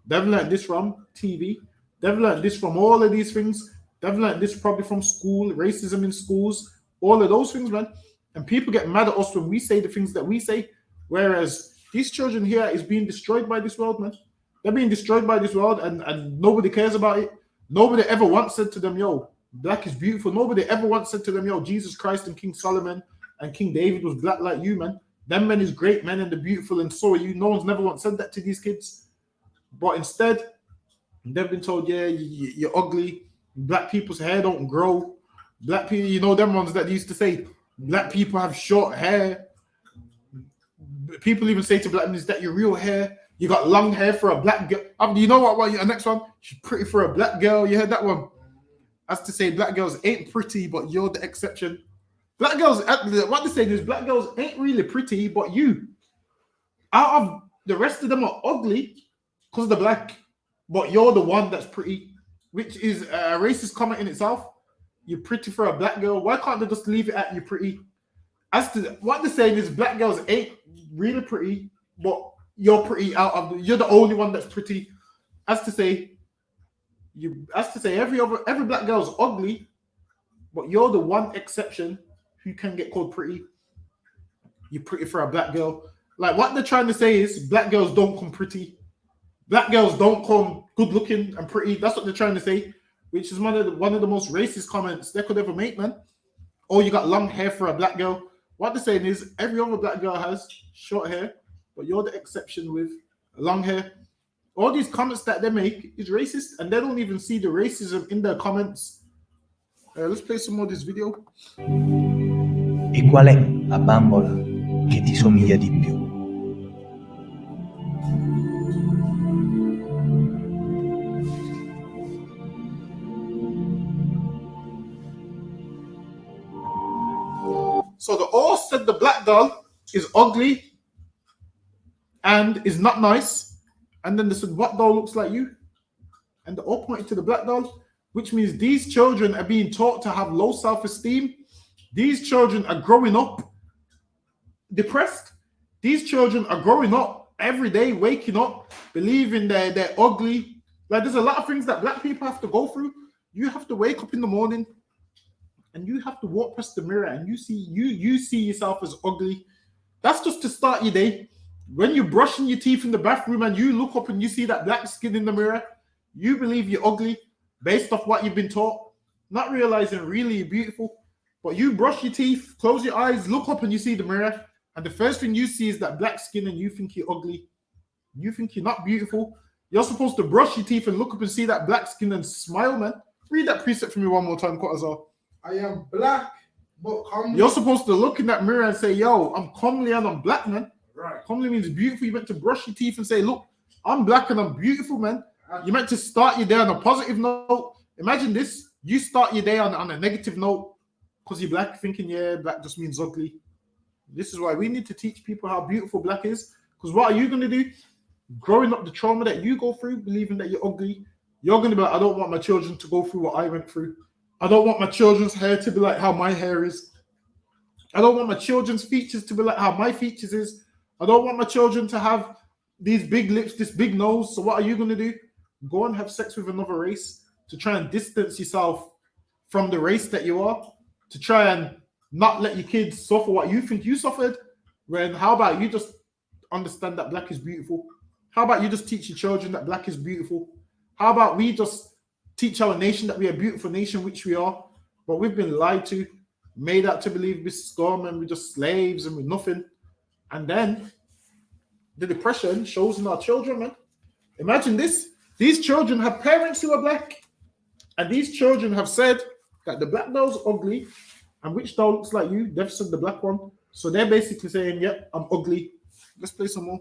They've learned this from TV. They've learned this from all of these things. They've learned this probably from school, racism in schools, all of those things, man. And people get mad at us when we say the things that we say. Whereas these children here is being destroyed by this world, man. They're being destroyed by this world and nobody cares about it. Nobody ever once said to them, yo, black is beautiful. Nobody ever once said to them, yo, Jesus Christ and King Solomon and King David was black like you, man. Them men is great men and they're beautiful and so are you. No one's never once said that to these kids. But instead, they've been told, yeah, you're ugly. Black people's hair don't grow. Black people, you know, them ones that used to say, black people have short hair. People even say to black men, is that your real hair? You got long hair for a black girl. You know what? The next one, she's pretty for a black girl. You heard that one? As to say, black girls ain't pretty, but you're the exception. Black girls, what they say is black girls ain't really pretty, but you. Out of the rest of them are ugly because they're black, but you're the one that's pretty, which is a racist comment in itself. You're pretty for a black girl. Why can't they just leave it at you pretty? As to what they're saying is black girls ain't really pretty, but you're pretty you're the only one that's pretty. As to say every black girl's ugly, but you're the one exception who can get called pretty. You're pretty for a black girl. Like what they're trying to say is black girls don't come pretty. Black girls don't come good looking and pretty. That's what they're trying to say, which is one of the most racist comments they could ever make, man. Oh, you got long hair for a black girl. What they're saying is every other black girl has short hair, but you're the exception with long hair. All these comments that they make is racist, and they don't even see the racism in their comments. Let's play some more of this video. E qual è la bambola che ti somiglia di più? So the all said the black doll is ugly and is not nice. And then they said, what doll looks like you? And they all pointed to the black doll, which means these children are being taught to have low self-esteem. These children are growing up depressed. These children are growing up every day, waking up, believing they're ugly. Like there's a lot of things that black people have to go through. You have to wake up in the morning and you have to walk past the mirror and you see yourself as ugly. That's just to start your day. When you're brushing your teeth in the bathroom and you look up and you see that black skin in the mirror, you believe you're ugly based off what you've been taught, not realizing really you're beautiful. But you brush your teeth, close your eyes, look up and you see the mirror, and the first thing you see is that black skin and you think you're ugly. You think you're not beautiful. You're supposed to brush your teeth and look up and see that black skin and smile, man. Read that precept for me one more time, Quatazar. I am black, but comely. You're supposed to look in that mirror and say, yo, I'm comely and I'm black, man. Right. Comely means beautiful. You meant to brush your teeth and say, look, I'm black and I'm beautiful, man. You meant to start your day on a positive note. Imagine this. You start your day on a negative note because you're black, thinking, yeah, black just means ugly. This is why we need to teach people how beautiful black is. Because what are you going to do? Growing up the trauma that you go through, believing that you're ugly, you're going to be like, I don't want my children to go through what I went through. I don't want my children's hair to be like how my hair is. I don't want my children's features to be like how my features is. I don't want my children to have these big lips, this big nose. So what are you going to do? Go and have sex with another race to try and distance yourself from the race that you are, to try and not let your kids suffer what you think you suffered. When how about you just understand that black is beautiful? How about you just teach your children that black is beautiful? How about we just teach our nation that we are a beautiful nation, which we are, but we've been lied to, made out to believe we're scum and we're just slaves and we're nothing. And then the depression shows in our children, man. Imagine this. These children have parents who are black, and these children have said that the black doll's ugly, and which doll looks like you? They've said the black one. So they're basically saying, yep, I'm ugly. Let's play some more.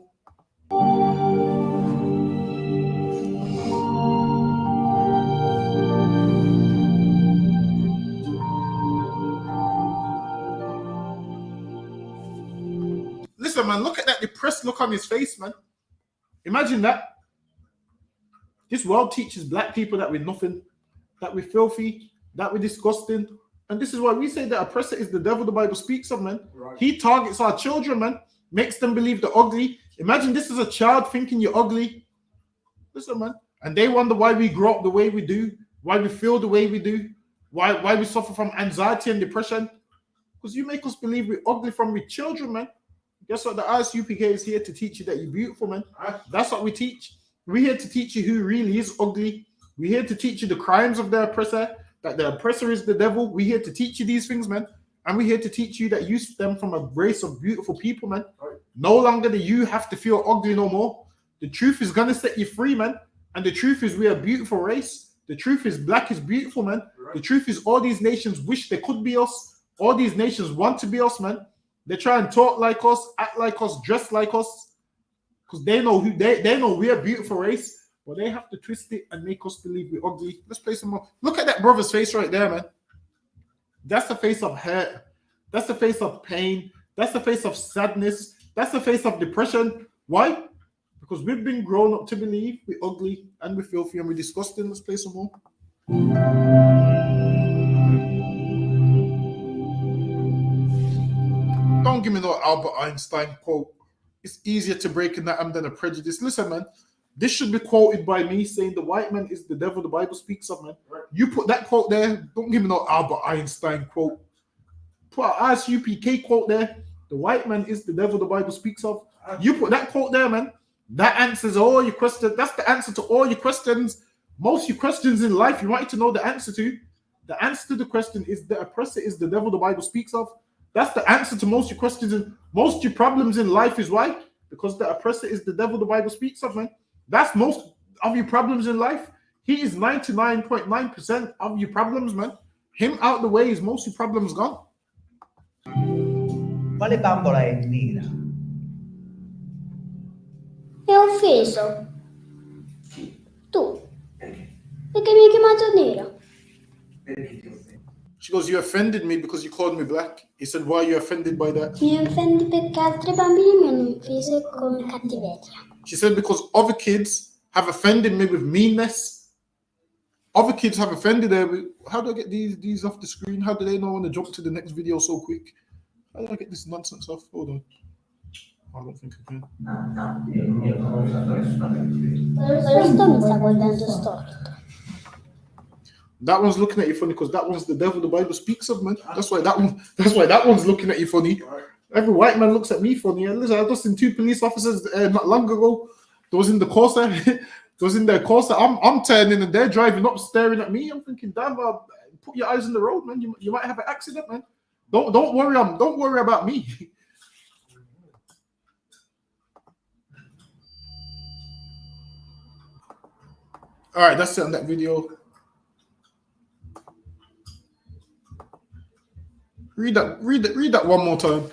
Listen, man, look at that depressed look on his face, man. Imagine that. This world teaches black people that we're nothing, that we're filthy, that we're disgusting. And this is why we say that oppressor is the devil the Bible speaks of, man. Right. He targets our children, man. Makes them believe they're ugly. Imagine this is a child thinking you're ugly. Listen, man. And they wonder why we grow up the way we do, why we feel the way we do, why we suffer from anxiety and depression. Because you make us believe we're ugly from we're children, man. Guess what? The ISUPK is here to teach you that you're beautiful, man. That's what we teach. We're here to teach you who really is ugly. We're here to teach you the crimes of the oppressor, that the oppressor is the devil. We're here to teach you these things, man. And we're here to teach you that you stem from a race of beautiful people, man. No longer do you have to feel ugly no more. The truth is going to set you free, man. And the truth is we are a beautiful race. The truth is black is beautiful, man. The truth is all these nations wish they could be us. All these nations want to be us, man. They try and talk like us, act like us, dress like us. Because they know they know we're a beautiful race. But they have to twist it and make us believe we're ugly. Let's play some more. Look at that brother's face right there, man. That's the face of hurt. That's the face of pain. That's the face of sadness. That's the face of depression. Why? Because we've been grown up to believe we're ugly and we're filthy and we're disgusting. Let's play some more. Don't give me no Albert Einstein quote. It's easier to break an atom than a prejudice. Listen, man. This should be quoted by me saying the white man is the devil the Bible speaks of, man. You put that quote there. Don't give me no Albert Einstein quote. Put an ISUPK quote there. The white man is the devil the Bible speaks of. You put that quote there, man. That answers all your questions. That's the answer to all your questions. Most of your questions in life you wanted to know the answer to. The answer to the question is the oppressor is the devil the Bible speaks of. That's the answer to most of your questions and most of your problems in life is why? Because the oppressor is the devil the Bible speaks of, man. That's most of your problems in life. He is 99.9% of your problems, man. Him out the way is most of your problems gone. Quale bambola è nera? È offeso. Tu. Perché mi hai chiamato nera? She goes, you offended me because you called me black. He said, why are you offended by that? Mi offendi perché altri bambini mi hanno offeso con cattiveria. She said, because other kids have offended me with meanness. Other kids have offended her. How do I get these off the screen? How do they know when to jump to the next video so quick? How do I get this nonsense off? Hold on. I don't think I can. Questo mi sta guardando storto. That one's looking at you funny because that one's the devil the Bible speaks of, man. That's why that one's looking at you funny. Every white man looks at me funny. And listen, I just seen 2 police officers not long ago. Those in the Corsa. Those in their Corsa. I'm turning and they're driving up, staring at me. I'm thinking, damn, put your eyes on the road, man. You might have an accident, man. Don't worry about me. All right, that's it on that video. Read that one more time.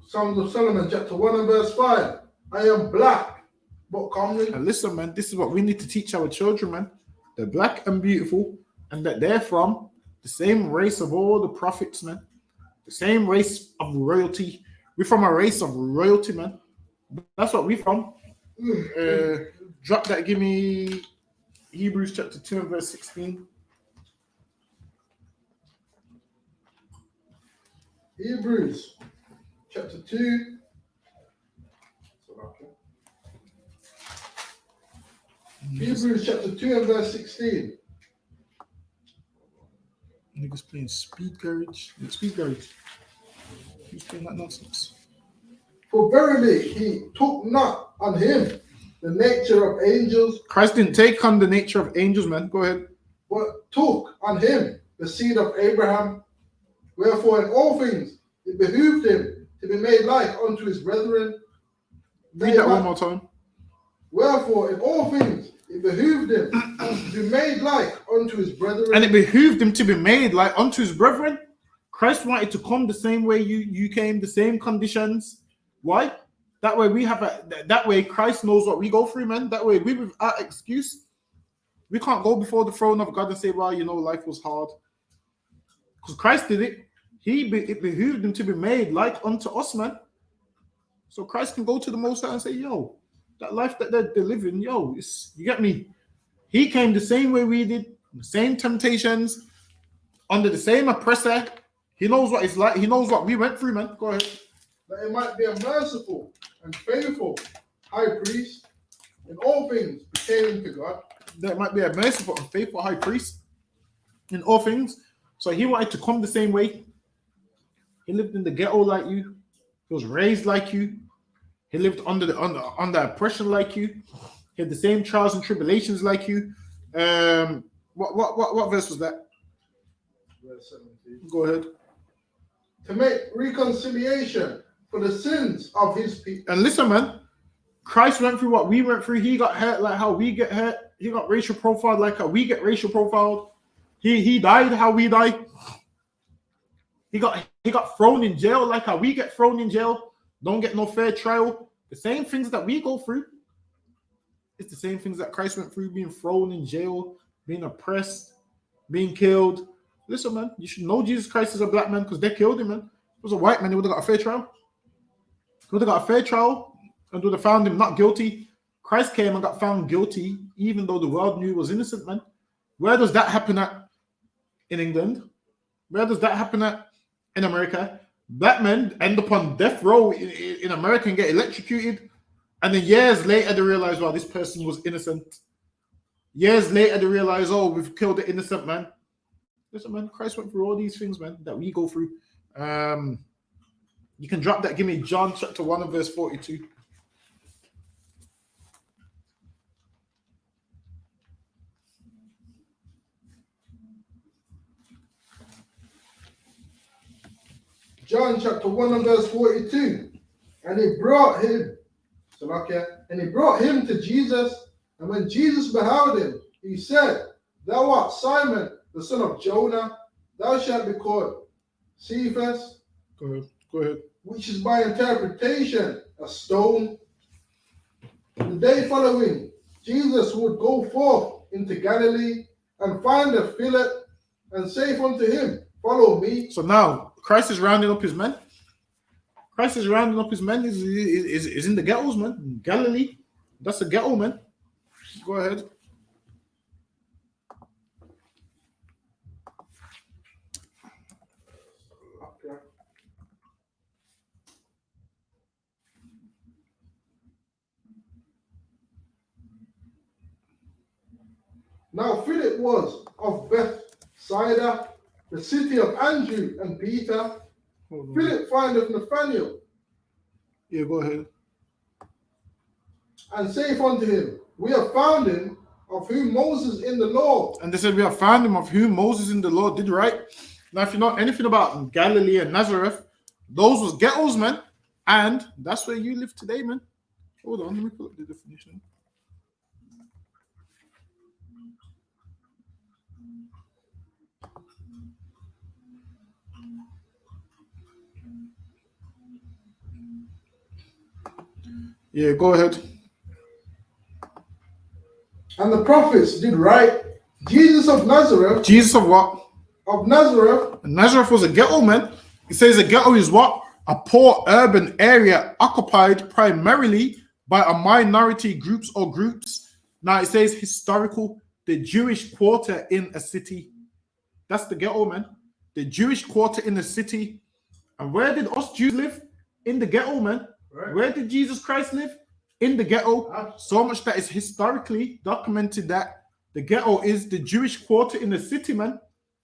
Songs of Solomon, chapter 1 and verse 5. I am black, but comely. And listen, man, this is what we need to teach our children, man. They're black and beautiful, and that they're from the same race of all the prophets, man. The same race of royalty. We're from a race of royalty, man. That's what we're from. Drop that, give me Hebrews chapter 2 and verse 16. Hebrews chapter 2. Hebrews chapter 2 and verse 16. Niggas playing Speed Garage. Speed Garage. Who's playing that nonsense? For verily he took not on him the nature of angels, Christ didn't take on the nature of angels, man. Go ahead. but took on him the seed of Abraham. Wherefore in all things it behooved him to be made like unto his brethren. Read that one more time. Wherefore in all things it behooved him to be made like unto his brethren. And it behooved him to be made like unto his brethren. Christ wanted to come the same way you came, the same conditions. Why? That way we have that way Christ knows what we go through, man. That way we without excuse. We can't go before the throne of God and say, well, life was hard. Because Christ did it. It behooved him to be made like unto us, man. So Christ can go to the Most High and say, yo, that life that they're living, yo, you get me? He came the same way we did, the same temptations, under the same oppressor. He knows what it's like. He knows what we went through, man. Go ahead. That it might be a merciful and faithful high priest in all things pertaining to God. That might be a merciful and faithful high priest in all things. So he wanted to come the same way. He lived in the ghetto like you. He was raised like you. He lived under oppression like you. He had the same trials and tribulations like you. What verse was that? Verse 17. Go ahead. To make reconciliation for the sins of his people. And listen, man, Christ went through what we went through. He got hurt like how we get hurt. He got racial profiled like how we get racial profiled. He died how we die. He got thrown in jail like how we get thrown in jail. Don't get no fair trial. The same things that we go through. It's the same things that Christ went through, being thrown in jail, being oppressed, being killed. Listen, man, you should know Jesus Christ is a black man because they killed him, man. If it was a white man, he would have got a fair trial. He would have got a fair trial and would have found him not guilty. Christ came and got found guilty, even though the world knew he was innocent, man. Where does that happen at? In England? Where does that happen at? In America? Black men end up on death row in America and get electrocuted. And then years later, they realize, wow, this person was innocent. Years later, they realize, oh, we've killed the innocent man. Listen, man, Christ went through all these things, man, that we go through. You can drop that. Give me John chapter 1 and verse 42. John chapter 1 and verse 42. And he brought him to Jesus. And when Jesus beheld him, he said, Thou art Simon, the son of Jonah. Thou shalt be called Cephas. Go ahead. Which is by interpretation a stone. The day following, Jesus would go forth into Galilee and find a Philip and say unto him, Follow me. So now Christ is rounding up his men. Christ is rounding up his men. Is in the ghettos, man. Galilee. That's a ghetto, man. Go ahead. Now Philip was of Bethsaida, the city of Andrew and Peter. Philip findeth Nathanael. Yeah, go ahead. And saith unto him, We have found him of whom Moses in the law. And they said, We have found him of whom Moses in the law did right. Now, if you know anything about Galilee and Nazareth, those was ghettos, man. And that's where you live today, man. Hold on, let me pull up the definition. Yeah, go ahead. And the prophets did right. Jesus of Nazareth. Jesus of what? Of Nazareth. And Nazareth was a ghetto, man. It says a ghetto is what? A poor urban area occupied primarily by a minority groups. Now it says historical, the Jewish quarter in a city. That's the ghetto, man. The Jewish quarter in a city. And where did us Jews live? In the ghetto, man. Right. Where did Jesus Christ live? In the ghetto. So much that is historically documented that the ghetto is the Jewish quarter in the city, man.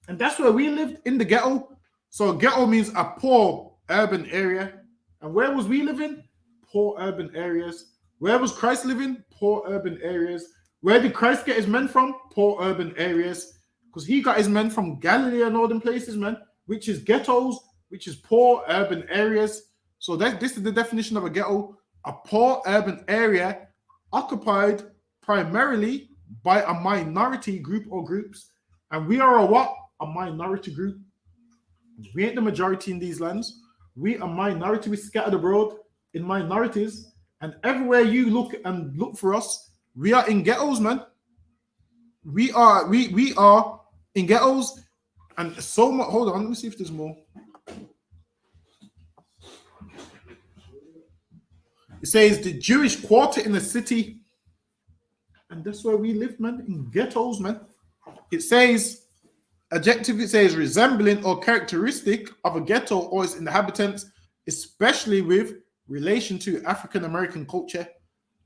And that's where we lived, in the ghetto. So ghetto means a poor urban area. And where was we living? Poor urban areas. Where was Christ living? Poor urban areas. Where did Christ get his men from? Poor urban areas. Because he got his men from Galilee and all them places, man, which is ghettos, which is poor urban areas. So this is the definition of a ghetto: a poor urban area occupied primarily by a minority group or groups. And we are a what? A minority group. We ain't the majority in these lands. We a minority. We scattered abroad in minorities. And everywhere you look for us, we are in ghettos, man. We are in ghettos. And so much. Hold on, let me see if there's more. It says the Jewish quarter in the city, and that's where we live, man, in ghettos, man. It says adjective, it says resembling or characteristic of a ghetto or its inhabitants, especially with relation to African American culture.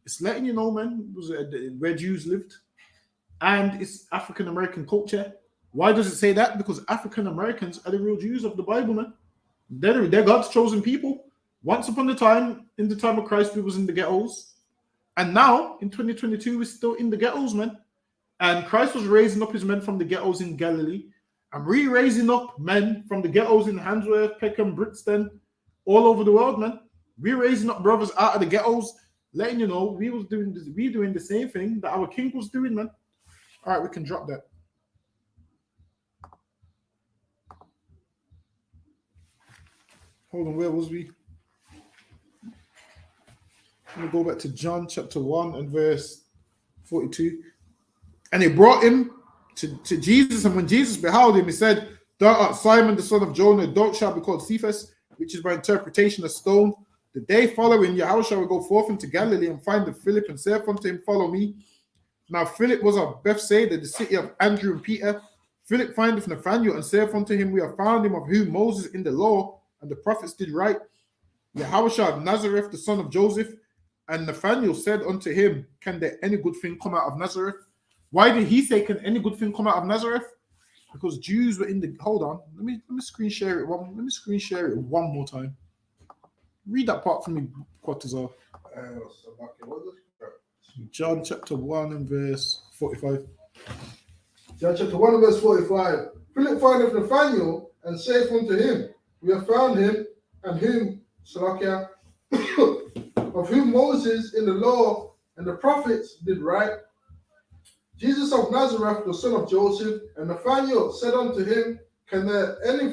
It's letting you know, man, where Jews lived, and it's African American culture. Why does it say that? Because African Americans are the real Jews of the Bible, man. They're God's chosen people. Once upon a time, in the time of Christ, we was in the ghettos, and now in 2022, we're still in the ghettos, man. And Christ was raising up his men from the ghettos in Galilee, and raising up men from the ghettos in Handsworth, Peckham, Brixton, all over the world, man. We're raising up brothers out of the ghettos, letting you know we doing the same thing that our king was doing, man. All right, we can drop that. Hold on, where was we? I'm going to go back to John chapter 1 and verse 42. And he brought him to Jesus, and when Jesus beheld him, he said, Thou art Simon, the son of Jonah, thou shalt be called Cephas, which is by interpretation a stone. The day following, Yahushua will go forth into Galilee and find the Philip and saith unto him, Follow me. Now Philip was of Bethsaida, the city of Andrew and Peter. Philip findeth Nathanael and saith unto him, We have found him of whom Moses in the law and the prophets did write, Yahushua of Nazareth, the son of Joseph. And Nathanael said unto him, Can there any good thing come out of Nazareth? Why did he say, Can any good thing come out of Nazareth? Because Jews were in the. Hold on, let me screen share it. Let me screen share it one more time. Read that part for me, Quatazar. John chapter 1 and verse 45. John chapter 1 and verse 45. Philip findeth Nathanael and saith unto him, We have found him, and whom, Salakia, of whom Moses in the law and the prophets did write, Jesus of Nazareth, the son of Joseph. And Nathanael said unto him, Can there any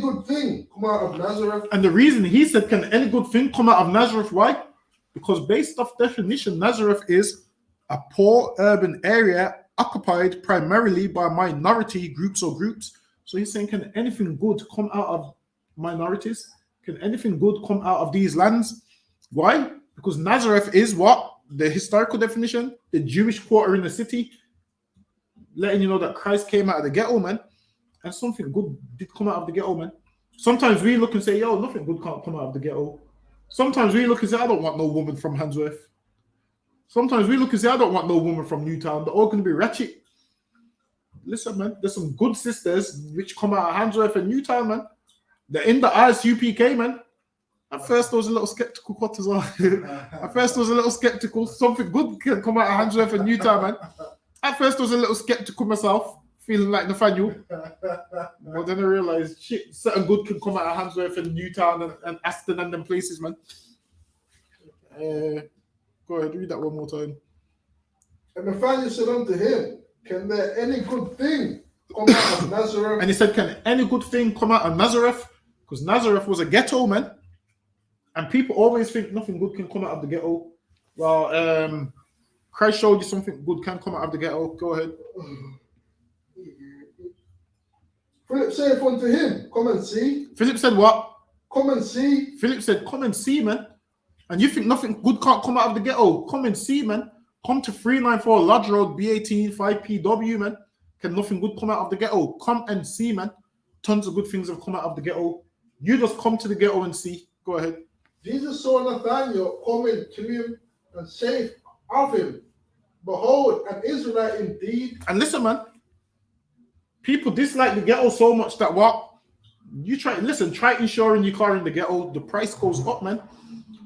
good thing come out of Nazareth? And the reason he said, Can any good thing come out of Nazareth? Why? Because based off definition, Nazareth is a poor urban area occupied primarily by minority groups or groups. So he's saying, Can anything good come out of minorities? Can anything good come out of these lands? Why? Because Nazareth is what? The historical definition, the Jewish quarter in the city, letting you know that Christ came out of the ghetto, man, and something good did come out of the ghetto, man. Sometimes we look and say, Yo, nothing good can't come out of the ghetto. Sometimes we look and say, I don't want no woman from Handsworth. Sometimes we look and say, I don't want no woman from Newtown. They're all going to be ratchet. Listen, man, there's some good sisters which come out of Handsworth and Newtown, man. They're in the ISUPK, man. At first, I was a little skeptical. What as well? At first, I was a little skeptical. Something good can come out of Handsworth and Newtown, man. At first, I was a little skeptical myself, feeling like Nathanael. But then I realized, shit, certain good can come out of Handsworth and Newtown and Aston and them places, man. Go ahead, read that one more time. And Nathanael said unto him, Can there any good thing come out of Nazareth? And he said, Can any good thing come out of Nazareth? Because Nazareth was a ghetto, man. And people always think nothing good can come out of the ghetto. Well, Christ showed you something good can come out of the ghetto. Go ahead. Philip said unto him, Come and see. Philip said what? Come and see. Philip said, Come and see, man. And you think nothing good can't come out of the ghetto? Come and see, man. Come to 394 Lodge Road, B18, 5PW, man. Can nothing good come out of the ghetto? Come and see, man. Tons of good things have come out of the ghetto. You just come to the ghetto and see. Go ahead. Jesus saw Nathanael coming to him and said of him, Behold, an Israelite indeed. And listen, man. People dislike the ghetto so much that what? You try insuring your car in the ghetto, the price goes up, man.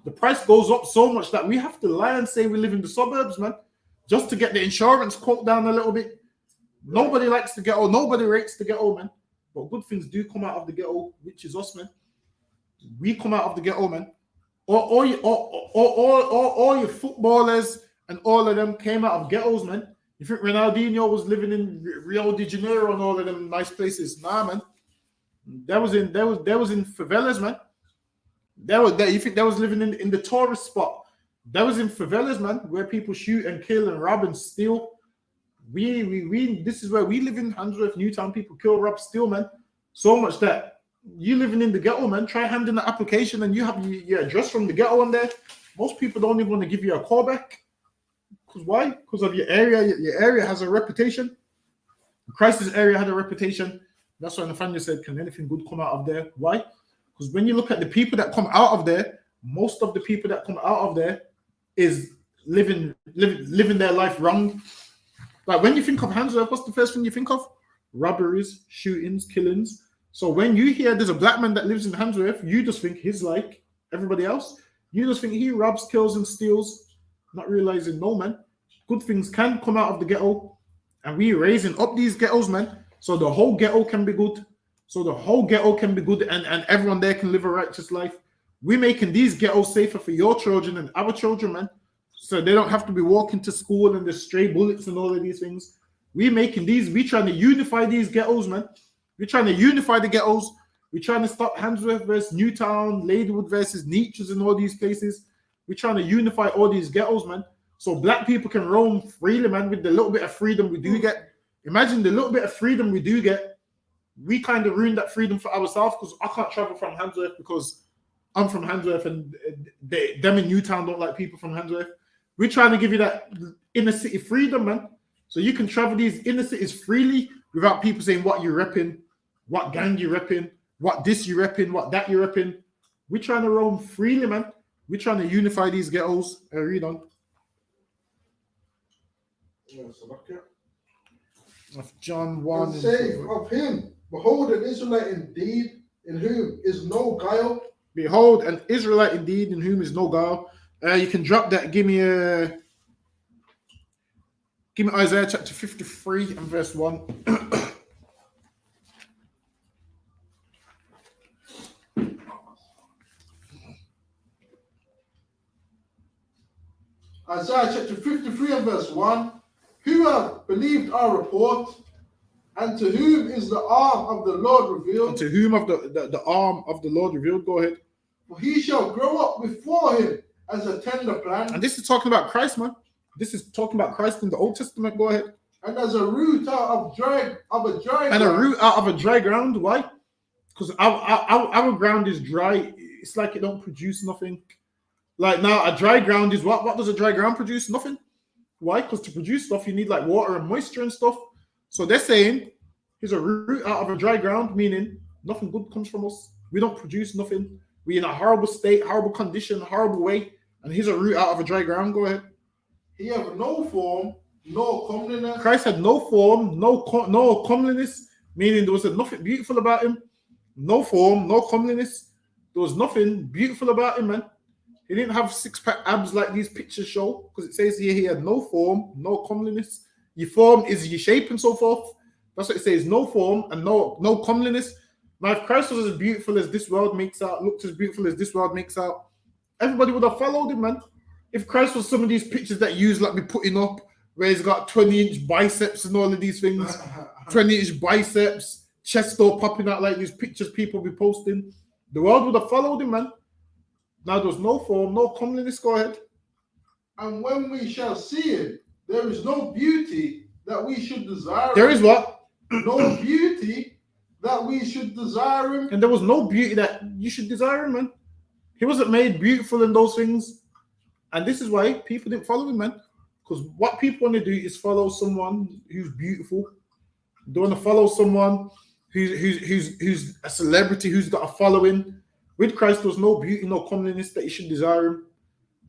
The price goes up so much that we have to lie and say we live in the suburbs, man, just to get the insurance quote down a little bit. Nobody likes the ghetto. Nobody rates the ghetto, man. But good things do come out of the ghetto, which is us, man. We come out of the ghetto, man. All your footballers and all of them came out of ghettos, man. You think Ronaldinho was living in Rio de Janeiro and all of them nice places? Nah, man. That was in favelas, man. You think that was living in the tourist spot? That was in favelas, man, where people shoot and kill and rob and steal. This is where we live in Handsworth, Newtown. People kill, rob, steal, man. So much that you living in the ghetto, man. Try handing the application and you have your address from the ghetto on there. Most people don't even want to give you a call back. Because why? Because of your area. Your area has a reputation. Christ's area had a reputation. That's why Nathaniel said, can anything good come out of there? Why? Because when you look at the people that come out of there, most of the people that come out of there is living their life wrong. Like when you think of Handsworth, what's the first thing you think of? Robberies, shootings, killings. So when you hear there's a black man that lives in Handsworth, you just think he's like everybody else. You just think he robs, kills, and steals, not realizing, no, man, good things can come out of the ghetto, and we raising up these ghettos, man, so the whole ghetto can be good. So the whole ghetto can be good, and everyone there can live a righteous life. We're making these ghettos safer for your children and our children, man, so they don't have to be walking to school and there's stray bullets and all of these things. We're trying to unify these ghettos, man. We're trying to unify the ghettos. We're trying to stop Handsworth versus Newtown, Ladywood versus Nietzsche's and all these places. We're trying to unify all these ghettos, man. So black people can roam freely, man, with the little bit of freedom we do get. Imagine the little bit of freedom we do get. We kind of ruined that freedom for ourselves because I can't travel from Handsworth because I'm from Handsworth and them in Newtown don't like people from Handsworth. We're trying to give you that inner city freedom, man. So you can travel these inner cities freely without people saying what you're repping, what gang you're repping, what this you're repping, what that you're repping. We're trying to roam freely, man. We're trying to unify these ghettos. Read on. Of John 1. And say of him, behold, an Israelite indeed, in whom is no guile. Behold, an Israelite indeed, in whom is no guile. You can drop that. Give me Isaiah chapter 53 and verse 1. Isaiah chapter 53 and verse 1. Who hath believed our report, and to whom is the arm of the Lord revealed? And to whom of the arm of the Lord revealed? Go ahead. For he shall grow up before him as a tender plant. And this is talking about Christ, man. This is talking about Christ in the Old Testament. Go ahead. And as a root out of a dry And ground. a root out of a dry ground. Why? Because our ground is dry. It's like it don't produce nothing. Like now, a dry ground is what? What does a dry ground produce? Nothing. Why? Because to produce stuff, you need like water and moisture and stuff. So they're saying he's a root out of a dry ground, meaning nothing good comes from us. We don't produce nothing. We're in a horrible state, horrible condition, horrible way. And he's a root out of a dry ground. Go ahead. He have no form, no comeliness. Christ had no form, no comeliness, meaning there was nothing beautiful about him. No form, no comeliness. There was nothing beautiful about him, man. He didn't have six-pack abs like these pictures show, because it says here he had no form, no comeliness. Your form is your shape and so forth. That's what it says, no form and no comeliness. Now, if Christ was as beautiful as this world makes out, looked as beautiful as this world makes out, everybody would have followed him, man. If Christ was some of these pictures that you like be putting up, where he's got 20-inch biceps and all of these things, 20-inch biceps, chest all popping out like these pictures people be posting, the world would have followed him, man. Now there's no form, no comeliness. Go ahead. And when we shall see him, there is no beauty that we should desire. There is what? No beauty that we should desire him. And there was no beauty that you should desire him, man. He wasn't made beautiful in those things. And this is why people didn't follow him, man. Because what people want to do is follow someone who's beautiful. They want to follow someone who's a celebrity, who's got a following. With Christ, there's no beauty, no comeliness that you should desire him.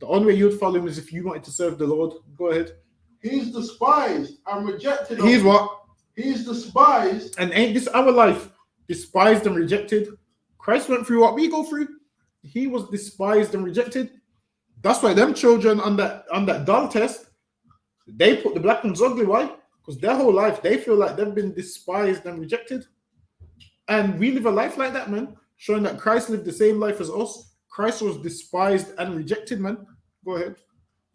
The only way you'd follow him is if you wanted to serve the Lord. Go ahead. He's despised and rejected. He's what? He's despised. And ain't this our life? Despised and rejected. Christ went through what we go through. He was despised and rejected. That's why them children on that doll test, they put the black ones ugly. Why? Because their whole life, they feel like they've been despised and rejected. And we live a life like that, man. Showing that Christ lived the same life as us. Christ was despised and rejected, man. Go ahead.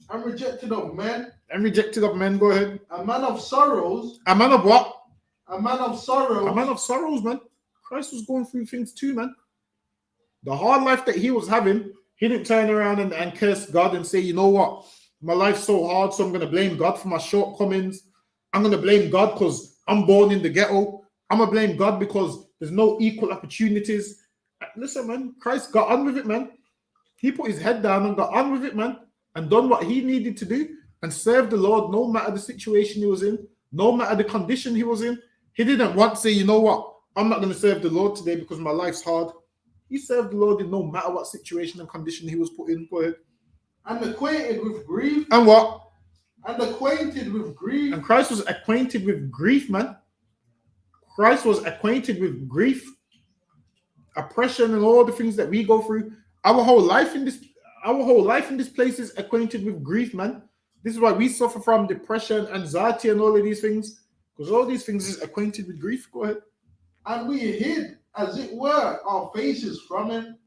And rejected of men. And rejected of men. Go ahead. A man of sorrows. A man of what? A man of sorrows. A man of sorrows, man. Christ was going through things too, man. The hard life that he was having, he didn't turn around and curse God and say, you know what? My life's so hard, so I'm going to blame God for my shortcomings. I'm going to blame God because I'm born in the ghetto. I'm going to blame God because there's no equal opportunities. Listen, man, Christ got on with it, man. He put his head down and got on with it, man, and done what he needed to do and served the Lord no matter the situation he was in, no matter the condition he was in. He didn't want to say, you know what, I'm not going to serve the Lord today because my life's hard. He served the Lord in no matter what situation and condition he was put in. Go ahead. And acquainted with grief. And what? And acquainted with grief. And Christ was acquainted with grief, man. Christ was acquainted with grief, oppression, and all the things that we go through. Our whole life in this place is acquainted with grief, man. This is why we suffer from depression, anxiety, and all of these things, because all these things is acquainted with grief. Go ahead. And we hid, as it were, our faces from him.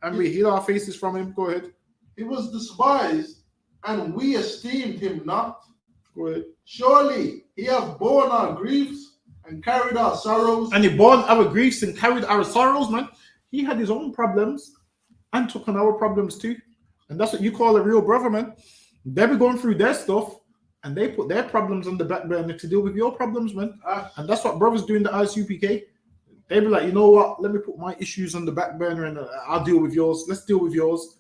And we hid our faces from him. Go ahead. He was despised, and we esteemed him not. Go ahead. Surely he hath borne our griefs and carried our sorrows. And he borne our griefs and carried our sorrows, man. He had his own problems and took on our problems too. And that's what you call a real brother, man. They be going through their stuff and they put their problems on the back burner to deal with your problems, man. And that's what brothers do in the ISUPK. They be like, you know what? Let me put my issues on the back burner and I'll deal with yours. Let's deal with yours.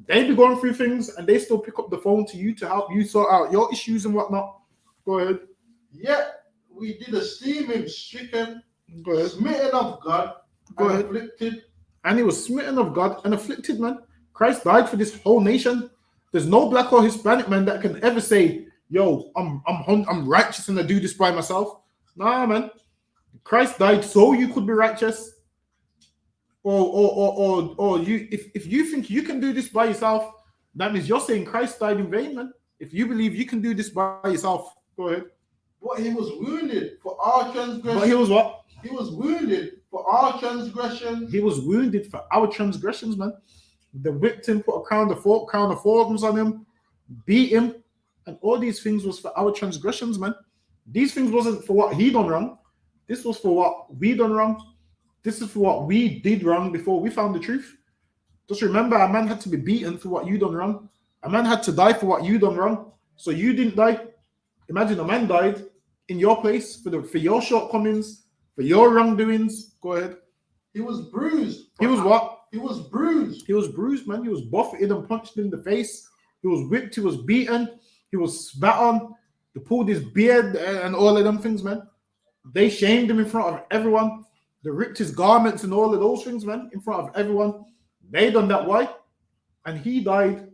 They be going through things and they still pick up the phone to you to help you sort out your issues and whatnot. Go ahead. Yet we did esteem him stricken, Go ahead. smitten of God, Go and ahead. afflicted. And he was smitten of God and afflicted, man. Christ died for this whole nation. There's no black or Hispanic man that can ever say, yo, I'm righteous and I do this by myself. Nah, man. Christ died so you could be righteous. Or you, if you think you can do this by yourself, that means you're saying Christ died in vain, man. If you believe you can do this by yourself, go ahead. But he was wounded for our transgression. But he was what? He was wounded for our transgression. He was wounded for our transgressions, man. They whipped him, put a crown of thorns on him, beat him, and all these things was for our transgressions, man. These things wasn't for what he done wrong. This was for what we done wrong. This is for what we did wrong before we found the truth. Just remember, a man had to be beaten for what you done wrong. A man had to die for what you done wrong. So you didn't die. Imagine a man died in your place for your shortcomings, for your wrongdoings. Go ahead. He was bruised. He was what? He was bruised. He was bruised, man. He was buffeted and punched in the face. He was whipped. He was beaten. He was spat on. They pulled his beard and all of them things, man. They shamed him in front of everyone. They ripped his garments and all of those things, man, in front of everyone. They done that. Why? And he died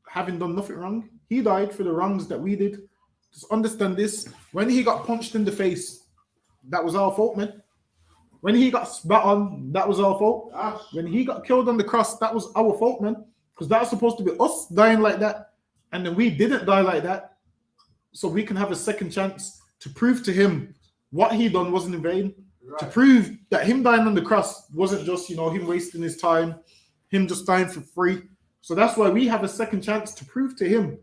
having done nothing wrong. He died for the wrongs that we did. Just understand this. When he got punched in the face, that was our fault, man. When he got spat on, that was our fault. When he got killed on the cross, that was our fault, man. Because that's supposed to be us dying like that. And then we didn't die like that. So we can have a second chance to prove to him what he done wasn't in vain. Right. To prove that him dying on the cross wasn't just, him wasting his time, him just dying for free. So that's why we have a second chance to prove to him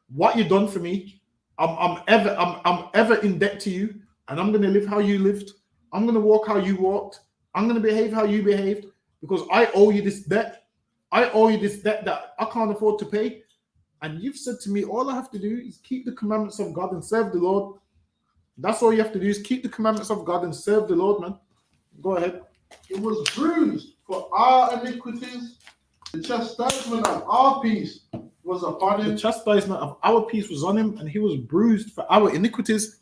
what you done for me. I'm ever in debt to you, and I'm gonna live how you lived. I'm gonna walk how you walked. I'm gonna behave how you behaved because I owe you this debt. I owe you this debt that I can't afford to pay. And you've said to me, all I have to do is keep the commandments of God and serve the Lord. That's all you have to do is keep the commandments of God and serve the Lord, man. Go ahead. It was bruised for our iniquities. The chastisement of our peace was upon him. The chastisement of our peace was on him, and he was bruised for our iniquities,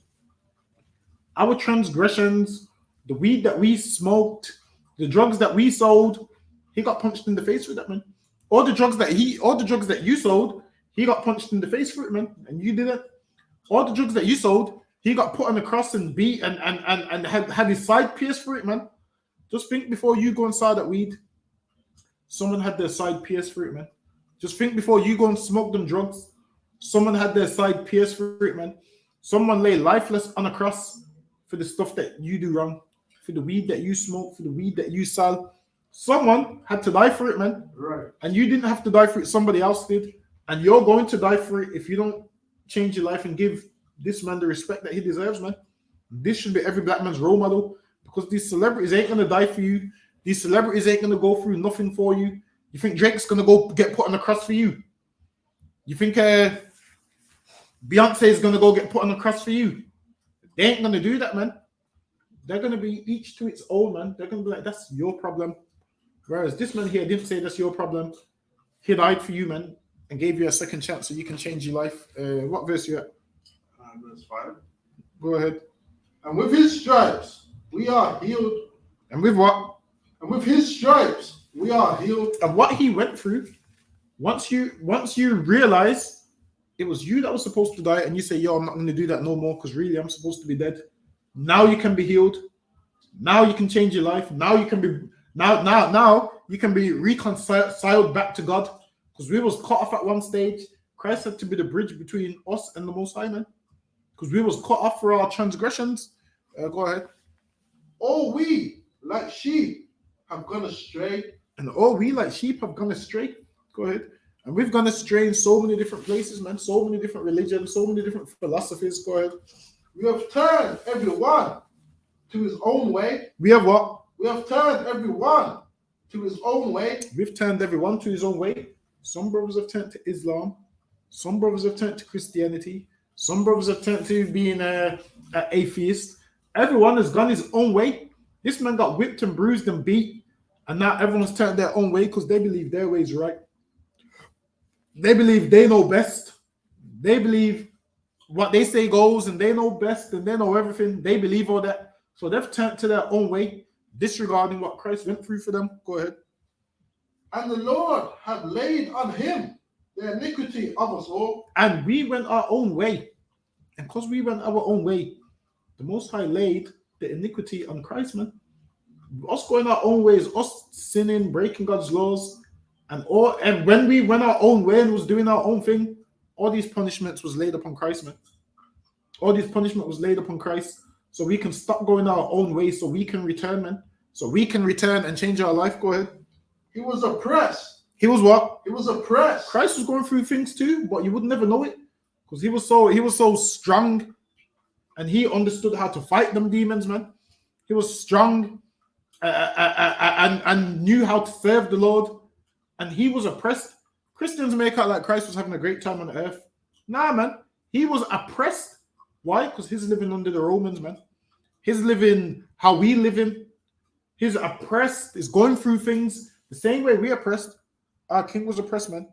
our transgressions, the weed that we smoked, the drugs that we sold. He got punched in the face with that, man. All the drugs that you sold, he got punched in the face for it, man, and you didn't. All the drugs that you sold, he got put on the cross and beat and had his side pierced for it, man. Just think before you go and sell that weed, someone had their side pierced for it, man. Just think before you go and smoke them drugs, someone had their side pierced for it, man. Someone lay lifeless on a cross for the stuff that you do wrong, for the weed that you smoke, for the weed that you sell. Someone had to die for it, man. Right. And you didn't have to die for it, somebody else did. And you're going to die for it if you don't change your life and give this man the respect that he deserves, man. This should be every black man's role model, because these celebrities ain't going to die for you. These celebrities ain't going to go through nothing for you. You think Drake's going to go get put on the cross for you? You think Beyonce is going to go get put on the cross for you? They ain't going to do that, man. They're going to be each to its own, man. They're going to be like, that's your problem. Whereas this man here didn't say that's your problem. He died for you, man, and gave you a second chance so you can change your life. What verse you at? Verse 5. Go ahead. And with his stripes we are healed. And with what? And with his stripes we are healed. And what he went through, once you realize it was you that was supposed to die, and you say, yo, I'm not going to do that no more because really I'm supposed to be dead. Now you can be healed. Now you can change your life. Now you can be now you can be reconciled back to God, because we was cut off at one stage. Christ had to be the bridge between us and the Most High, man, because we was cut off for our transgressions. Go ahead. Oh, we like sheep have gone astray. And all we like sheep have gone astray. Go ahead. And we've gone astray in so many different places, man. So many different religions, so many different philosophies. Go ahead. We have turned everyone to his own way. We have what? We have turned everyone to his own way. We've turned everyone to his own way. Some brothers have turned to Islam. Some brothers have turned to Christianity. Some brothers have turned to being an atheist. Everyone has gone his own way. This man got whipped and bruised and beat, and now everyone's turned their own way because they believe their way is right. They believe they know best. They believe what they say goes, and they know best, and they know everything. They believe all that. So they've turned to their own way, disregarding what Christ went through for them. Go ahead. And the Lord have laid on him the iniquity of us all. And we went our own way. And because we went our own way, the Most High laid the iniquity on Christ, man. Us going our own ways, us sinning, breaking God's laws, and when we went our own way and was doing our own thing, all these punishments was laid upon Christ, man. All these punishment was laid upon Christ, so we can stop going our own way, so we can return, man. So we can return and change our life. Go ahead. He was oppressed. He was what? He was oppressed. Christ was going through things too, but you would never know it because he was so strong, and he understood how to fight them demons, man. He was strong and knew how to serve the Lord, and he was oppressed. Christians make out like Christ was having a great time on earth. Nah, man. He was oppressed. Why? Because he's living under the Romans, man. He's living how we live in. He's oppressed. He's going through things the same way we oppressed. Our king was oppressed, man.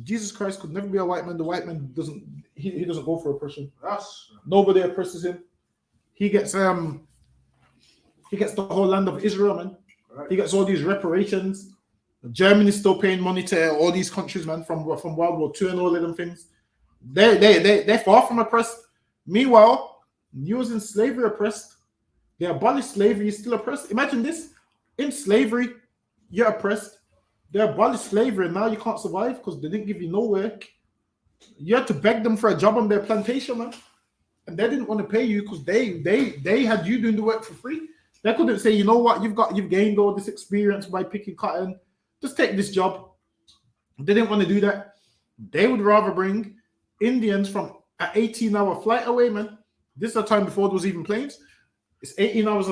Jesus Christ could never be a white man. The white man doesn't go for oppression. Nobody oppresses him. He gets the whole land of Israel, man. Right. He gets all these reparations. Germany's still paying money to all these countries, man, from World War II and all of them things. They're far from oppressed. Meanwhile, you was in slavery oppressed. They abolished slavery, you're still oppressed. Imagine this. In slavery, you're oppressed. They abolished slavery, and now you can't survive because they didn't give you no work. You had to beg them for a job on their plantation, man. And they didn't want to pay you because they had you doing the work for free. They couldn't say, you know what, you've gained all this experience by picking cotton. Just take this job. They didn't want to do that. They would rather bring Indians from an 18-hour flight away, man. This is a time before there was even planes. It's 18 hours.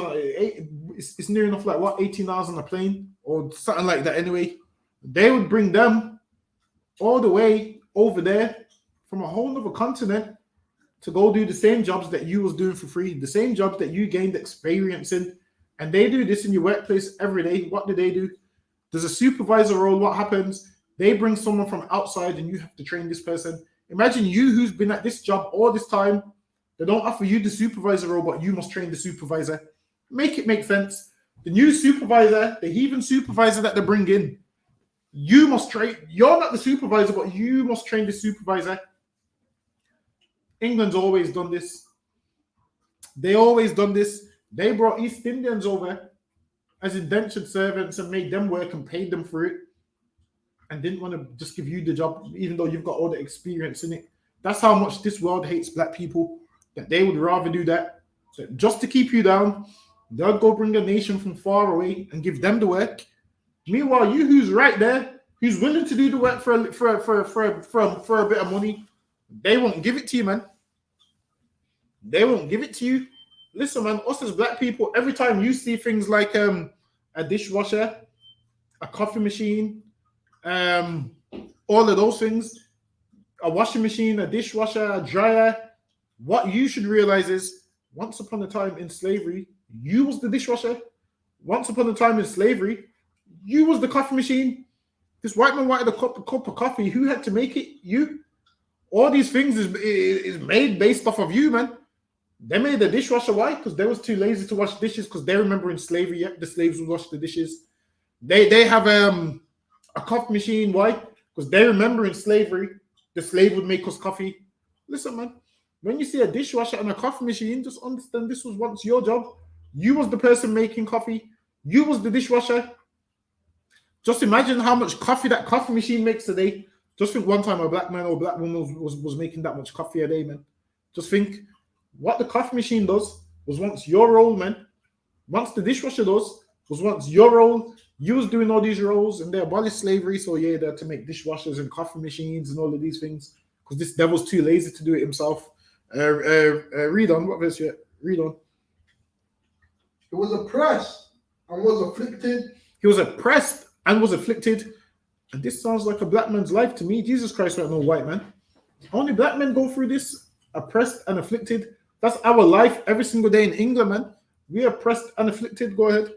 It's near enough like what, 18 hours on a plane or something like that. Anyway, they would bring them all the way over there from a whole other continent to go do the same jobs that you was doing for free, the same jobs that you gained experience in. And they do this in your workplace every day. What do? There's a supervisor role. What happens? They bring someone from outside and you have to train this person. Imagine you who's been at this job all this time. They don't offer you the supervisor role, but you must train the supervisor. Make it make sense. The new supervisor, the heathen supervisor that they bring in, you must train. You're not the supervisor, but you must train the supervisor. England's always done this. They always done this. They brought East Indians over as indentured servants and made them work and paid them for it, and didn't want to just give you the job, even though you've got all the experience in it. That's how much this world hates black people, that they would rather do that. So just to keep you down, they'll go bring a nation from far away and give them the work. Meanwhile, you who's right there, who's willing to do the work for a bit of money, they won't give it to you, man. They won't give it to you. Listen, man, us as black people, every time you see things like a dishwasher, a coffee machine, all of those things, a washing machine, a dishwasher, a dryer, what you should realize is once upon a time in slavery, you was the dishwasher. Once upon a time in slavery, You was the coffee machine. This white man wanted a cup of coffee. Who had to make it? You. All these things is made based off of you, man. They made the dishwasher. Why? Because they was too lazy to wash dishes. Because they remember in slavery, yeah, the slaves would wash the dishes. They have a coffee machine. Why? Because they remember in slavery, the slave would make us coffee. Listen, man. When you see a dishwasher and a coffee machine, just understand this was once your job. You was the person making coffee. You was the dishwasher. Just imagine how much coffee that coffee machine makes a day. Just think one time a black man or black woman was making that much coffee a day, man. Just think what the coffee machine does was once your role, man. Once the dishwasher does was once your role. You was doing all these roles and they abolished slavery. So yeah, they're to make dishwashers and coffee machines and all of these things because this devil's too lazy to do it himself. Read on. What verse yet? Read on. He was oppressed and was afflicted. He was oppressed and was afflicted. And this sounds like a black man's life to me. Jesus Christ wasn't no white man. Only black men go through this, oppressed and afflicted. That's our life every single day in England, man. We are oppressed and afflicted. Go ahead.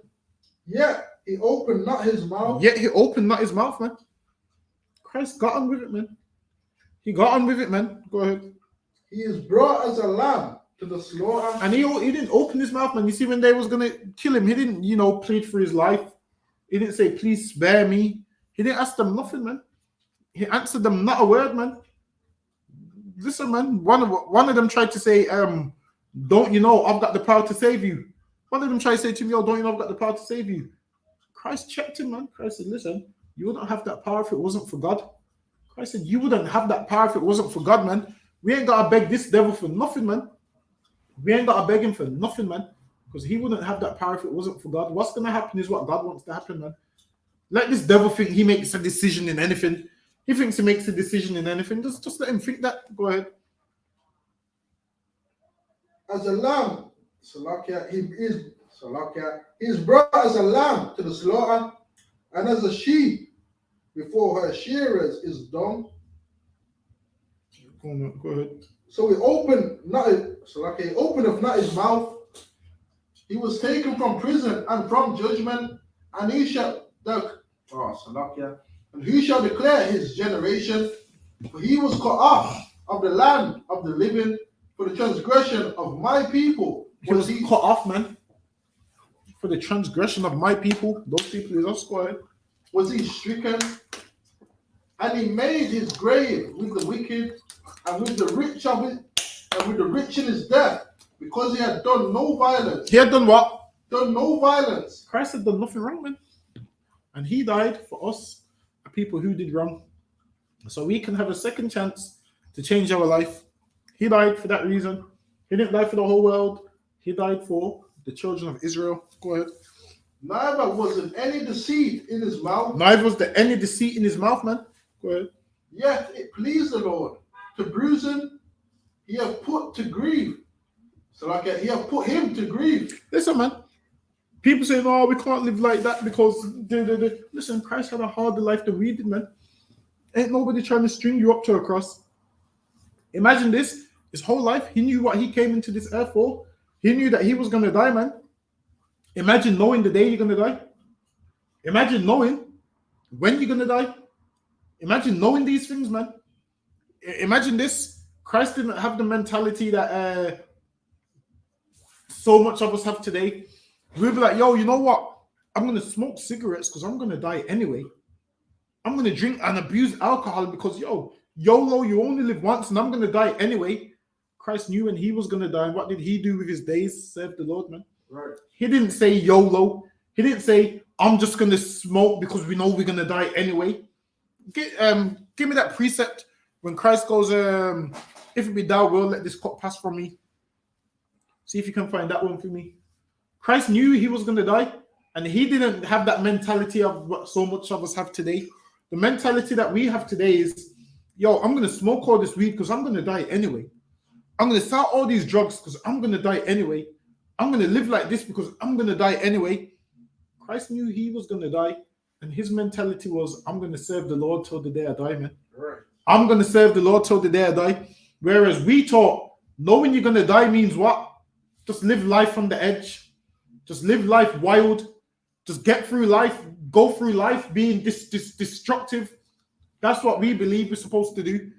Yet he opened not his mouth. Yet he opened not his mouth, man. Christ got on with it, man. He got on with it, man. Go ahead. He is brought as a lamb to the slaughter. And he didn't open his mouth, man. You see, when they was going to kill him, he didn't, plead for his life. He didn't say, please spare me. He didn't ask them nothing, man. He answered them not a word, man. Listen, man, one of them tried to say, don't you know I've got the power to save you? One of them tried to say to me, don't you know I've got the power to save you? Christ checked him, man. Christ said, listen, you wouldn't have that power if it wasn't for God. Christ said, you wouldn't have that power if it wasn't for God, man. We ain't got to beg this devil for nothing, man. We ain't got to beg him for nothing, man. Because he wouldn't have that power if it wasn't for God. What's going to happen is what God wants to happen, man. Let this devil think he makes a decision in anything. He thinks he makes a decision in anything. Just let him think that. Go ahead. As a lamb, he is brought as a lamb to the slaughter, and as a sheep before her shearers is dumb. Go ahead. So he openeth not his mouth. He was taken from prison and from judgment, and he shall and who shall declare his generation? For he was cut off of the land of the living, for the transgression of my people. He was cut off, man. For the transgression of my people. Those people is us. Go ahead. Was he stricken? And he made his grave with the wicked, and with the rich of it, and with the rich in his death, because he had done no violence. He had done what? Done no violence. Christ had done nothing wrong, man. And he died for us, people who did wrong. So we can have a second chance to change our life. He died for that reason. He didn't die for the whole world. He died for the children of Israel. Go ahead. Neither was there any deceit in his mouth. Neither was there any deceit in his mouth, man. Go ahead. Yet it pleased the Lord to bruise him. He have put to grief. He have put him to grief. Listen, man. People say, no, we can't live like that because... Listen, Christ had a harder life than we did, man. Ain't nobody trying to string you up to a cross. Imagine this. His whole life, he knew what he came into this earth for. He knew that he was going to die, man. Imagine knowing the day you're going to die. Imagine knowing when you're going to die. Imagine knowing these things, man. Imagine this. Christ didn't have the mentality that so much of us have today. We'll be like, yo, you know what? I'm going to smoke cigarettes because I'm going to die anyway. I'm going to drink and abuse alcohol because, YOLO, you only live once and I'm going to die anyway. Christ knew when he was going to die. And what did he do with his days? Serve the Lord, man. Right. He didn't say YOLO. He didn't say, I'm just going to smoke because we know we're going to die anyway. Give me that precept when Christ goes, if it be thou will, let this cup pass from me. See if you can find that one for me. Christ knew he was going to die, and he didn't have that mentality of what so much of us have today. The mentality that we have today is, I'm going to smoke all this weed because I'm going to die anyway. I'm going to start all these drugs because I'm going to die anyway. I'm going to live like this because I'm going to die anyway. Christ knew he was going to die, and his mentality was, I'm going to serve the Lord till the day I die, man. Right. I'm going to serve the Lord till the day I die. Whereas we taught, knowing you're going to die means what? Just live life on the edge. Just live life wild. just get through life, go through life being this destructive. That's what we believe we're supposed to do.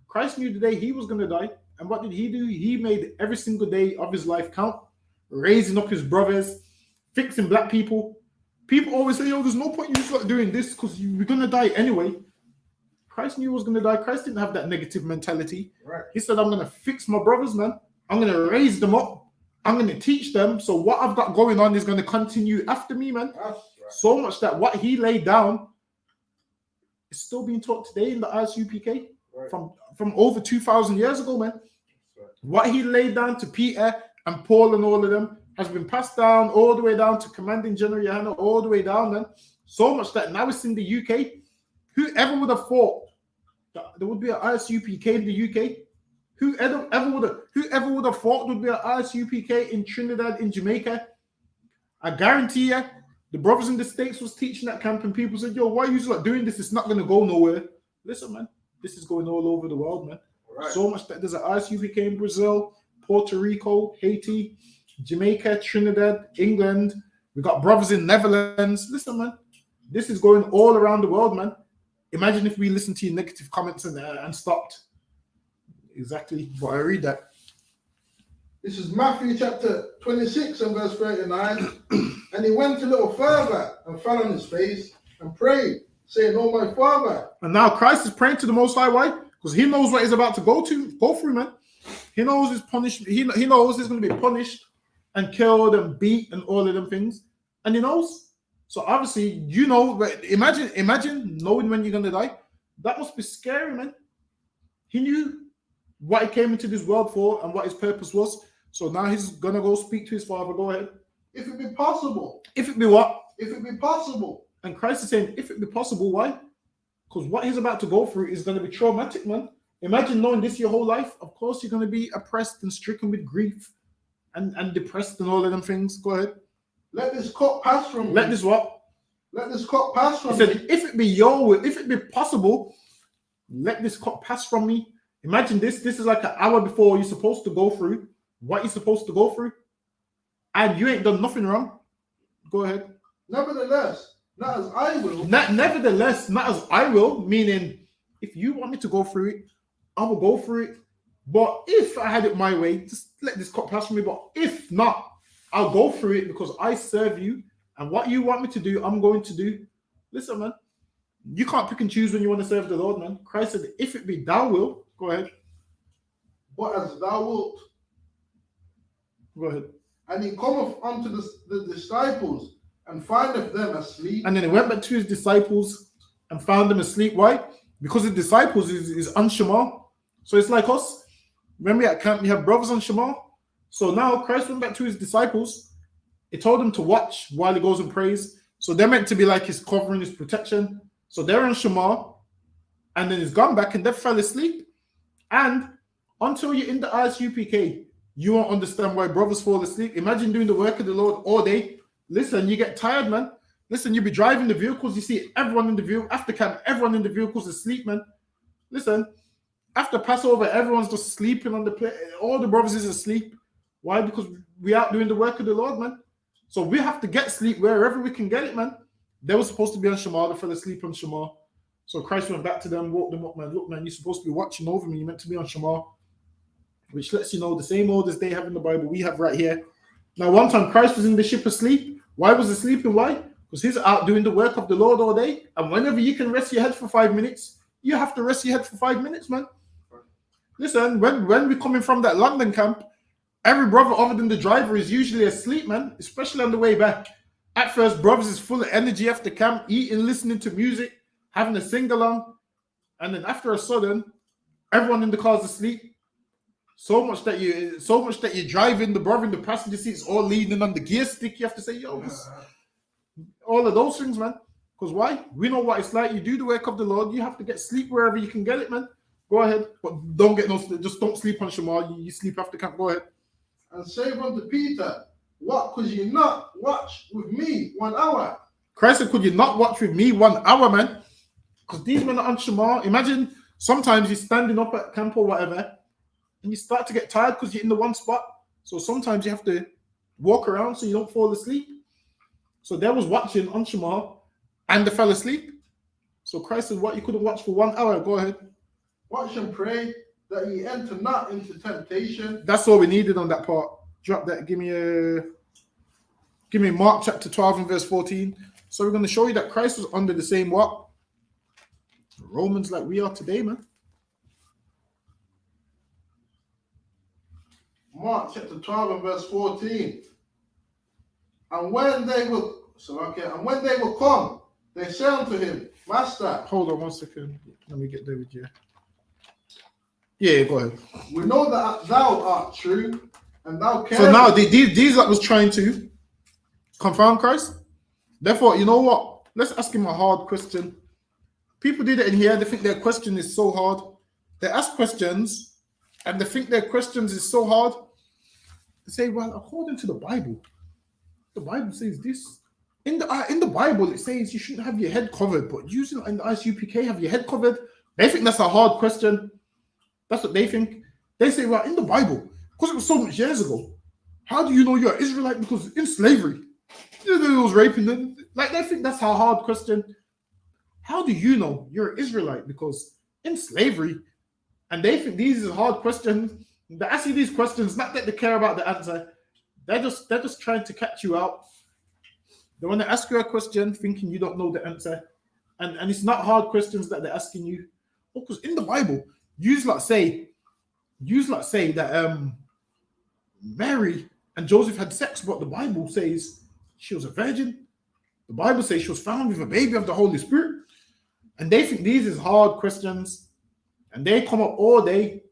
Christ knew the day he was going to die. And what did he do? He made every single day of his life count, raising up his brothers, fixing black people. People always say, there's no point in you doing this because you're going to die anyway. Christ knew he was going to die. Christ didn't have that negative mentality. Right. He said, I'm going to fix my brothers, man. I'm going to raise them up. I'm going to teach them. So what I've got going on is going to continue after me, man. That's right. So much that what he laid down is still being taught today in the ISUPK from over 2,000 years ago, man. Right. What he laid down to Peter and Paul and all of them has been passed down all the way down to Commanding General Johanna, all the way down, man. So much that now it's in the UK. Whoever would have thought that there would be an ISUPK in the UK? Whoever would have thought there would be an ISUPK in Trinidad, in Jamaica? I guarantee you, the brothers in the States was teaching that camp, and people said, why are you doing this? It's not going to go nowhere. Listen, man, this is going all over the world, man. Right. So much that there's an ISUPK in Brazil, Puerto Rico, Haiti, Jamaica, Trinidad, England. We got brothers in Netherlands. Listen, man, this is going all around the world, man. Imagine if we listened to your negative comments and stopped. Exactly. But I read that. This is Matthew chapter 26 and verse 39. And he went a little further and fell on his face and prayed, saying, Oh, my Father. And now Christ is praying to the Most High. Why? Because he knows what he's about to go through, man. He knows his punishment. He knows he's going to be punished and killed and beat and all of them things. And he knows. So obviously, imagine knowing when you're going to die. That must be scary, man. He knew what he came into this world for and what his purpose was. So now he's going to go speak to his Father. Go ahead. If it be possible. If it be what? If it be possible. And Christ is saying, if it be possible, why? Because what he's about to go through is going to be traumatic, man. Imagine knowing this your whole life. Of course, you're going to be oppressed and stricken with grief and depressed and all of them things. Go ahead. Let this cup pass from me. Let this what? Let this cup pass from He me. said, if it be your will, if it be possible, let this cup pass from me. Imagine this. This is like an hour before you're supposed to go through what you're supposed to go through. And you ain't done nothing wrong. Go ahead. Nevertheless, not as I will. Nevertheless, not as I will, meaning if you want me to go through it, I will go through it. But if I had it my way, just let this cup pass from me. But if not, I'll go through it because I serve you. And what you want me to do, I'm going to do. Listen, man, you can't pick and choose when you want to serve the Lord, man. Christ said, if it be thou will, go ahead. But as thou wilt. Go ahead. And he cometh unto the disciples and findeth them asleep. And then he went back to his disciples and found them asleep. Why? Because the disciples is on Shema. So it's like us. When we at camp, we have brothers on Shema. So now Christ went back to his disciples. He told them to watch while he goes and prays. So they're meant to be like his covering, his protection. So they're on Shema. And then he's gone back and they fell asleep. And until you're in the ISUPK, you won't understand why brothers fall asleep. Imagine doing the work of the Lord all day. Listen, you get tired, man. Listen, you be driving the vehicles. You see everyone in the vehicle. After camp, everyone in the vehicles is asleep, man. Listen, after Passover, everyone's just sleeping on the plane. All the brothers is asleep. Why? Because we out doing the work of the Lord, man. So we have to get sleep wherever we can get it, man. They were supposed to be on Shema. They fell asleep on Shema. So Christ went back to them, woke them up, man. Look, man, you're supposed to be watching over me. You're meant to be on Shema. Which lets you know the same orders they have in the Bible, we have right here. Now, one time Christ was in the ship asleep. Why was he sleeping? Why? Because he's out doing the work of the Lord all day. And whenever you can rest your head for 5 minutes, you have to rest your head for 5 minutes, man. Listen, when we're coming from that London camp, every brother other than the driver is usually asleep, man, especially on the way back. At first, brothers is full of energy after camp, eating, listening to music, having a sing-along. And then after a sudden, everyone in the car's asleep. So much that you're driving, the brother in the passenger seat is all leaning on the gear stick. You have to say, all of those things, man. Because why? We know what it's like. You do the work of the Lord. You have to get sleep wherever you can get it, man. Go ahead. But don't get no sleep. Just don't sleep on Shema. You sleep after camp. Go ahead. And say unto Peter, what, could you not watch with me 1 hour? Christ said, could you not watch with me 1 hour, man? Because these men are on Shema. Imagine sometimes you're standing up at camp or whatever, and you start to get tired because you're in the one spot. So sometimes you have to walk around so you don't fall asleep. So they was watching on Shema and they fell asleep. So Christ said, what you couldn't watch for 1 hour, go ahead. Watch and pray that ye enter not into temptation. That's all we needed on that part. Drop that. Give me Mark chapter 12 and verse 14. So we're going to show you that Christ was under the same what? Romans like we are today, man. Mark chapter 12 and verse 14. And when they were come, they said unto him, Master. Hold on 1 second. Let me get there with you. Yeah, go ahead. We know that thou art true, and thou carest. So now these that was trying to confound Christ. Therefore, you know what? Let's ask him a hard question. People did it in here. They think their question is so hard. They ask questions, and they think their questions is so hard. They say, "Well, according to the Bible says this. In the Bible, it says you shouldn't have your head covered, but using in the ISUPK, have your head covered." They think that's a hard question. That's what they think. They say, "Well, in the Bible, because it was so much years ago, how do you know you're Israelite? Because in slavery, it was raping them." Like they think that's a hard question. How do you know you're an Israelite? Because in slavery, and they think these are hard questions. They ask you these questions, not that they care about the answer. They're just trying to catch you out. They want to ask you a question thinking you don't know the answer. And it's not hard questions that they're asking you. Because in the Bible, you say that Mary and Joseph had sex, but the Bible says she was a virgin. The Bible says she was found with a baby of the Holy Spirit. And they think these is hard questions. And they come up all day.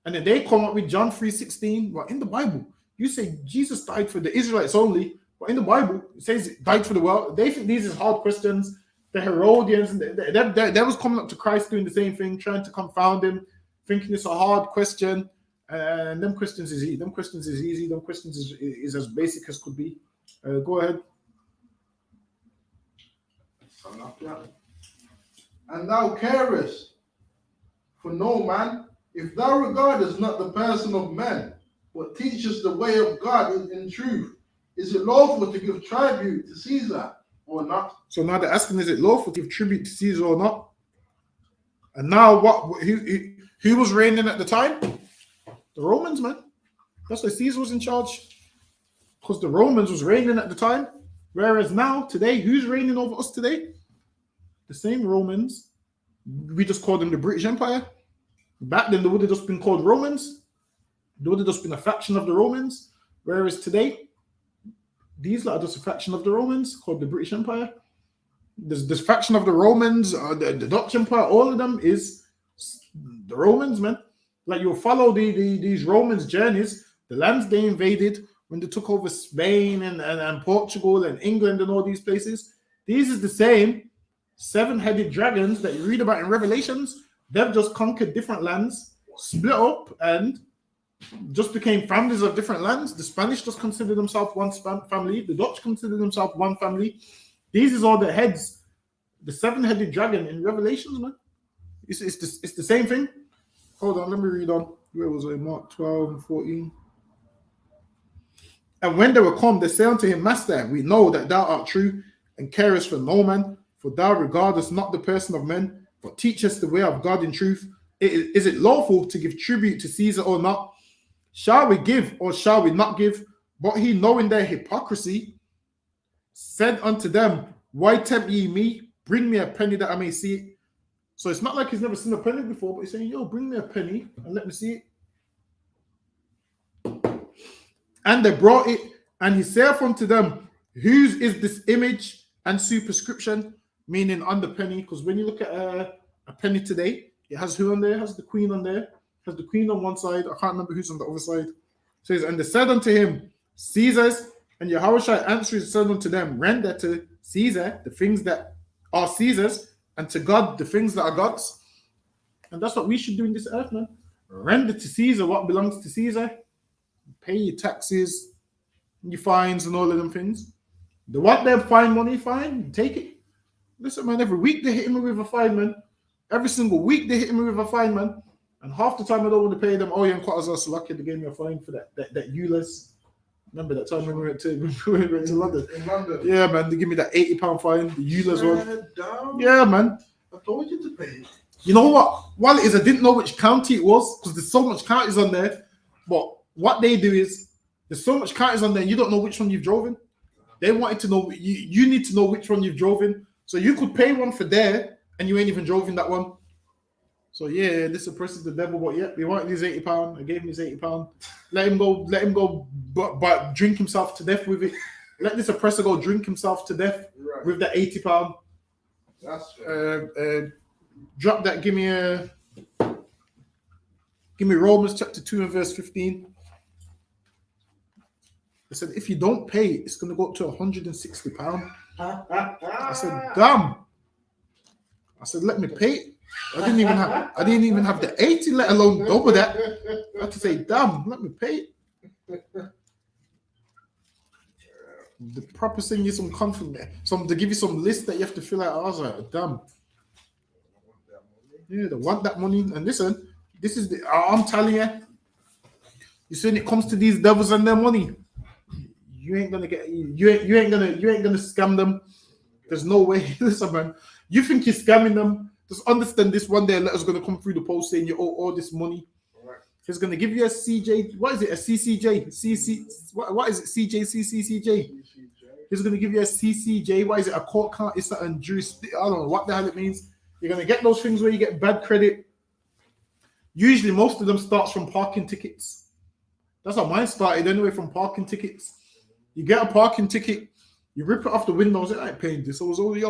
And then they come up with John 3:16. Well, in the Bible, you say Jesus died for the Israelites only. But in the Bible, it says it died for the world. They think these is hard questions. The Herodians, they was coming up to Christ doing the same thing, trying to confound him, thinking it's a hard question. And them questions is easy. Them questions is as basic as could be. Go ahead. And thou carest for no man, if thou regardest not the person of men, but teachest the way of God in truth, is it lawful to give tribute to Caesar or not? So now they're asking, is it lawful to give tribute to Caesar or not? And now who was reigning at the time? The Romans, man. That's why Caesar was in charge. Because the Romans was reigning at the time. Whereas now, today, who's reigning over us today? The same Romans. We just call them the British Empire. Back then, they would have just been called Romans. They would have just been a faction of the Romans. Whereas today, these are just a faction of the Romans called the British Empire. There's this faction of the Romans, the Dutch Empire, all of them is the Romans, man. Like you'll follow these Romans' journeys, the lands they invaded when they took over Spain and Portugal and England and all these places. These is the same seven-headed dragons that you read about in Revelations. They've just conquered different lands, split up, and just became families of different lands. The Spanish just consider themselves one family. The Dutch consider themselves one family. These is all the heads. The seven-headed dragon in Revelations, man. It's the same thing. Hold on, let me read on. Where was it? Mark 12 and 14. And when they were come, they say unto him, Master, we know that thou art true and carest for no man, for thou regardest not the person of men, but teachest the way of God in truth. Is it lawful to give tribute to Caesar or not? Shall we give or shall we not give? But he, knowing their hypocrisy, said unto them, Why tempt ye me? Bring me a penny that I may see it. So it's not like he's never seen a penny before, but he's saying, yo, bring me a penny and let me see it. And they brought it, and he saith unto them, Whose is this image and superscription? Meaning on the penny, because when you look at a penny today, it has who on there? It has the queen on there. It has the queen on one side. I can't remember who's on the other side. It says, and they said unto him, Caesar's. And Yahushua answered and said unto them, Render to Caesar the things that are Caesar's, and to God the things that are God's. And that's what we should do in this earth, man. Render to Caesar what belongs to Caesar. Pay your taxes, your fines, and all of them things. They want their fine money, fine, take it. Listen, man, every week they hit me with a fine, man. Every single week they hit me with a fine, man. And half the time I don't want to pay them. Oh, yeah, and quite as lucky they gave me a fine for that ULEZ. Remember that time when we went to London? In London. Yeah, man. They give me that £80 fine. The Eulers one. Swear down. Yeah, man. I told you to pay. You know what? While it is, I didn't know which county it was because there's so much counties on there. But what they do is there's so much counties on there, and you don't know which one you've drove in. They wanted to know. You need to know which one you've drove in. So you could pay one for there, and you ain't even drove in that one. So yeah, this oppresses the devil. But yeah, they wanted his £80. I gave him his £80. Let him go, but drink himself to death with it. Let this oppressor go drink himself to death with that £80. That's Drop that. Give me Romans chapter 2 and verse 15. It said, if you don't pay, it's going to go up to £160. I said, damn. I said, let me pay it. I didn't even have the 80, let alone double that. I had to say, damn, let me pay it. The proper thing is some confidence. To give you some list that you have to fill out. I was like, damn. Yeah, they want that money. And listen, this is I'm telling you, you see, when it comes to these devils and their money, you ain't gonna scam them. There's no way. Listen, man, you think you're scamming them? Just understand this. One day a letter's gonna come through the post saying you owe all this money. Right. He's gonna give you a CJ. What is it? A CCJ? What is it? CJCCCJ? He's gonna give you a CCJ. What is it? A court count? It's a jurisdiction. I don't know what the hell it means. You're gonna get those things where you get bad credit. Usually, most of them starts from parking tickets. That's how mine started anyway, from parking tickets. You get a parking ticket, you rip it off the windows. I ain't paying this. I was only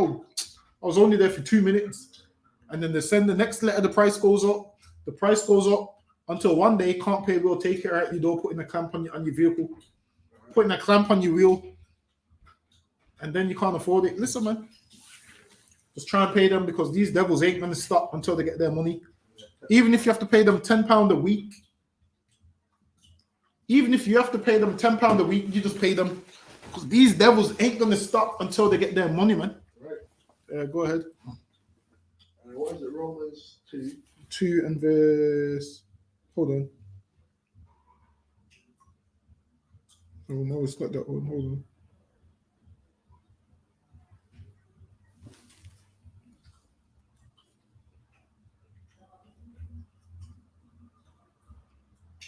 there for 2 minutes, and then they send the next letter. The price goes up. The price goes up until one day can't pay. We'll take it out your door, putting a clamp on your vehicle, putting a clamp on your wheel, and then you can't afford it. Listen, man. Just try and pay them because these devils ain't going to stop until they get their money. Even if you have to pay them £10 a week. Even if you have to pay them £10 a week, you just pay them. Because these devils ain't going to stop until they get their money, man. Right. Go ahead. What is it? Romans 2. 2 and verse... Hold on. Oh, no, it's not that one. Hold on.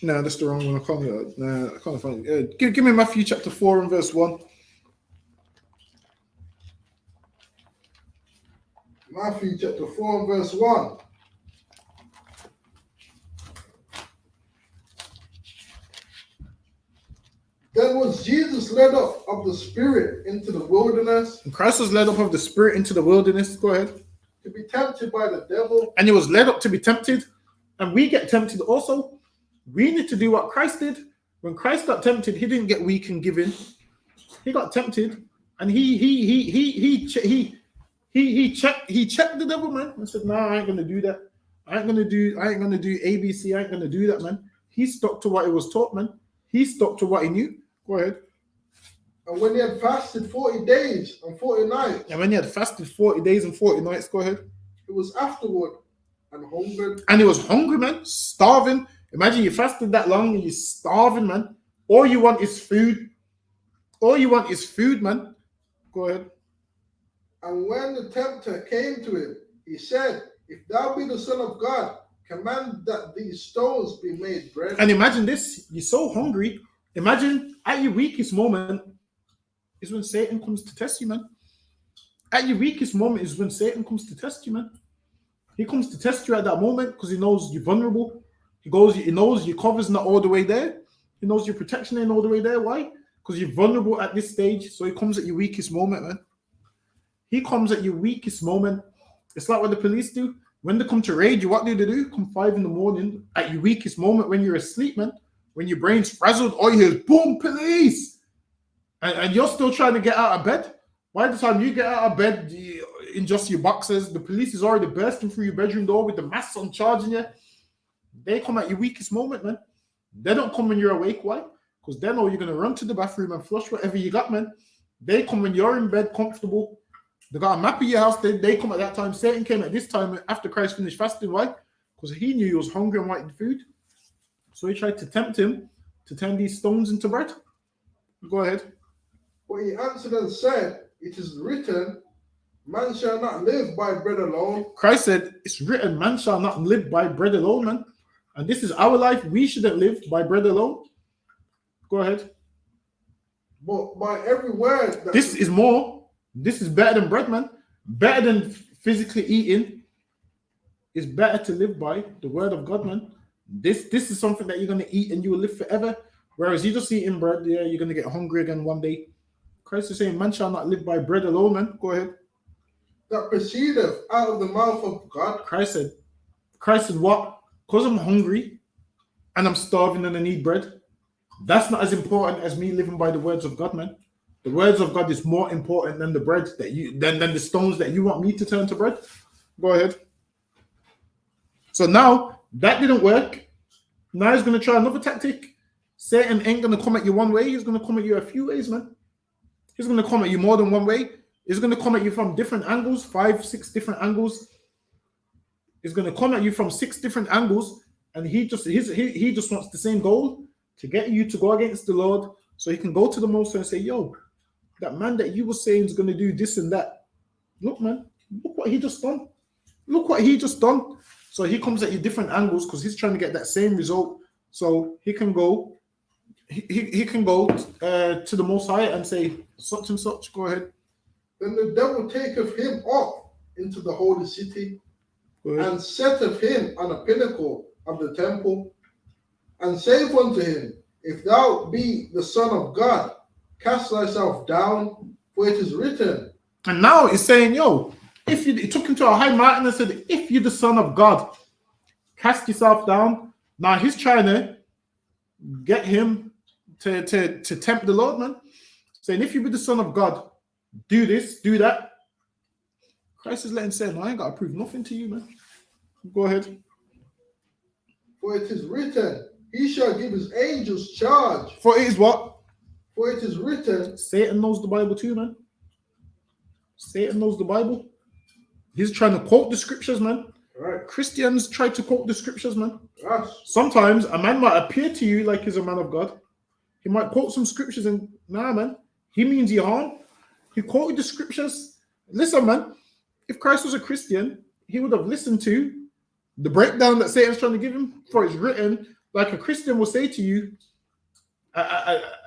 No, that's the wrong one. I can't find it. Give me Matthew chapter 4 and verse 1. Matthew chapter 4 and verse 1. Then was Jesus led up of the Spirit into the wilderness. And Christ was led up of the Spirit into the wilderness. Go ahead. To be tempted by the devil. And he was led up to be tempted. And we get tempted also. We need to do what Christ did. When Christ got tempted, he didn't get weak and give in. He got tempted, and he checked the devil, man, and said, "No, I ain't gonna do that. I ain't gonna do ABC. I ain't gonna do that, man." He stuck to what he was taught, man. He stuck to what he knew. Go ahead. And when he had fasted 40 days and 40 nights. And when he had fasted 40 days and 40 nights, go ahead. It was afterward and hungered. And he was hungry, man, starving. Imagine you fasted that long and you're starving, man. All you want is food. All you want is food, man. Go ahead. And when the tempter came to him, he said, "If thou be the Son of God, command that these stones be made bread." And imagine this. You're so hungry. Imagine at your weakest moment is when Satan comes to test you, man. At your weakest moment is when Satan comes to test you, man. He comes to test you at that moment because he knows you're vulnerable. He knows your cover's not all the way there. He knows your protection ain't all the way there. Why? Because you're vulnerable at this stage. So he comes at your weakest moment, man. He comes at your weakest moment. It's like what the police do. When they come to raid you, what do they do? Come 5 a.m. at your weakest moment when you're asleep, man. When your brain's frazzled, all you hear is boom, police. And you're still trying to get out of bed. By the time you get out of bed in just your boxers, the police is already bursting through your bedroom door with the masks on, charging you. They come at your weakest moment, man. They don't come when you're awake. Why? Because they know you're going to run to the bathroom and flush whatever you got, man. They come when you're in bed, comfortable. They got a map of your house. They come at that time. Satan came at this time after Christ finished fasting. Why? Because he knew he was hungry and wanted food. So he tried to tempt him to turn these stones into bread. Go ahead. But he answered and said, It is written, man shall not live by bread alone. Christ said, it's written, man shall not live by bread alone, man. And this is our life. We shouldn't live by bread alone. Go ahead. But by every word that This is more. This is better than bread, man. Better than physically eating. It's better to live by the word of God, man. This is something that you're going to eat and you will live forever. Whereas you just eating bread, yeah, you're going to get hungry again one day. Christ is saying, man shall not live by bread alone, man. Go ahead. that proceedeth out of the mouth of God. Christ said what? Because I'm hungry and I'm starving and I need bread. That's not as important as me living by the words of God, man. The words of God is more important than the bread that you than the stones that you want me to turn to bread. Go ahead. So now that didn't work. Now he's gonna try another tactic. Satan ain't gonna come at you one way, he's gonna come at you a few ways, man. He's gonna come at you more than one way. He's gonna come at you from different angles, 5, 6 different angles. He's gonna come at you from 6 different angles, and he just wants the same goal, to get you to go against the Lord, so he can go to the Most High and say, yo, that man that you were saying is gonna do this and that. Look, man, look what he just done. Look what he just done. So he comes at you different angles because he's trying to get that same result. So he can go, he can go to the Most High and say such and such. Go ahead. Then the devil taketh him up into the holy city, and setteth him on a pinnacle of the temple, and saith unto him, If thou be the Son of God, cast thyself down, for it is written. And now it's saying, yo, if you, it took him to a high mountain and said, if you're the Son of God, cast yourself down. Now he's trying to get him to tempt the Lord, man. Saying, if you be the Son of God, do this, do that. Christ is letting say, no, I ain't got to prove nothing to you, man. Go ahead. For it is written, He shall give his angels charge. For it is what? For it is written. Satan knows the Bible too, man. Satan knows the Bible. He's trying to quote the scriptures, man. Right. Christians try to quote the scriptures, man. Yes. Sometimes a man might appear to you like he's a man of God. He might quote some scriptures and, nah, man, he means you harm. He quoted the scriptures. Listen, man, if Christ was a Christian, he would have listened to the breakdown that Satan's trying to give him. For it's written, like a Christian will say to you,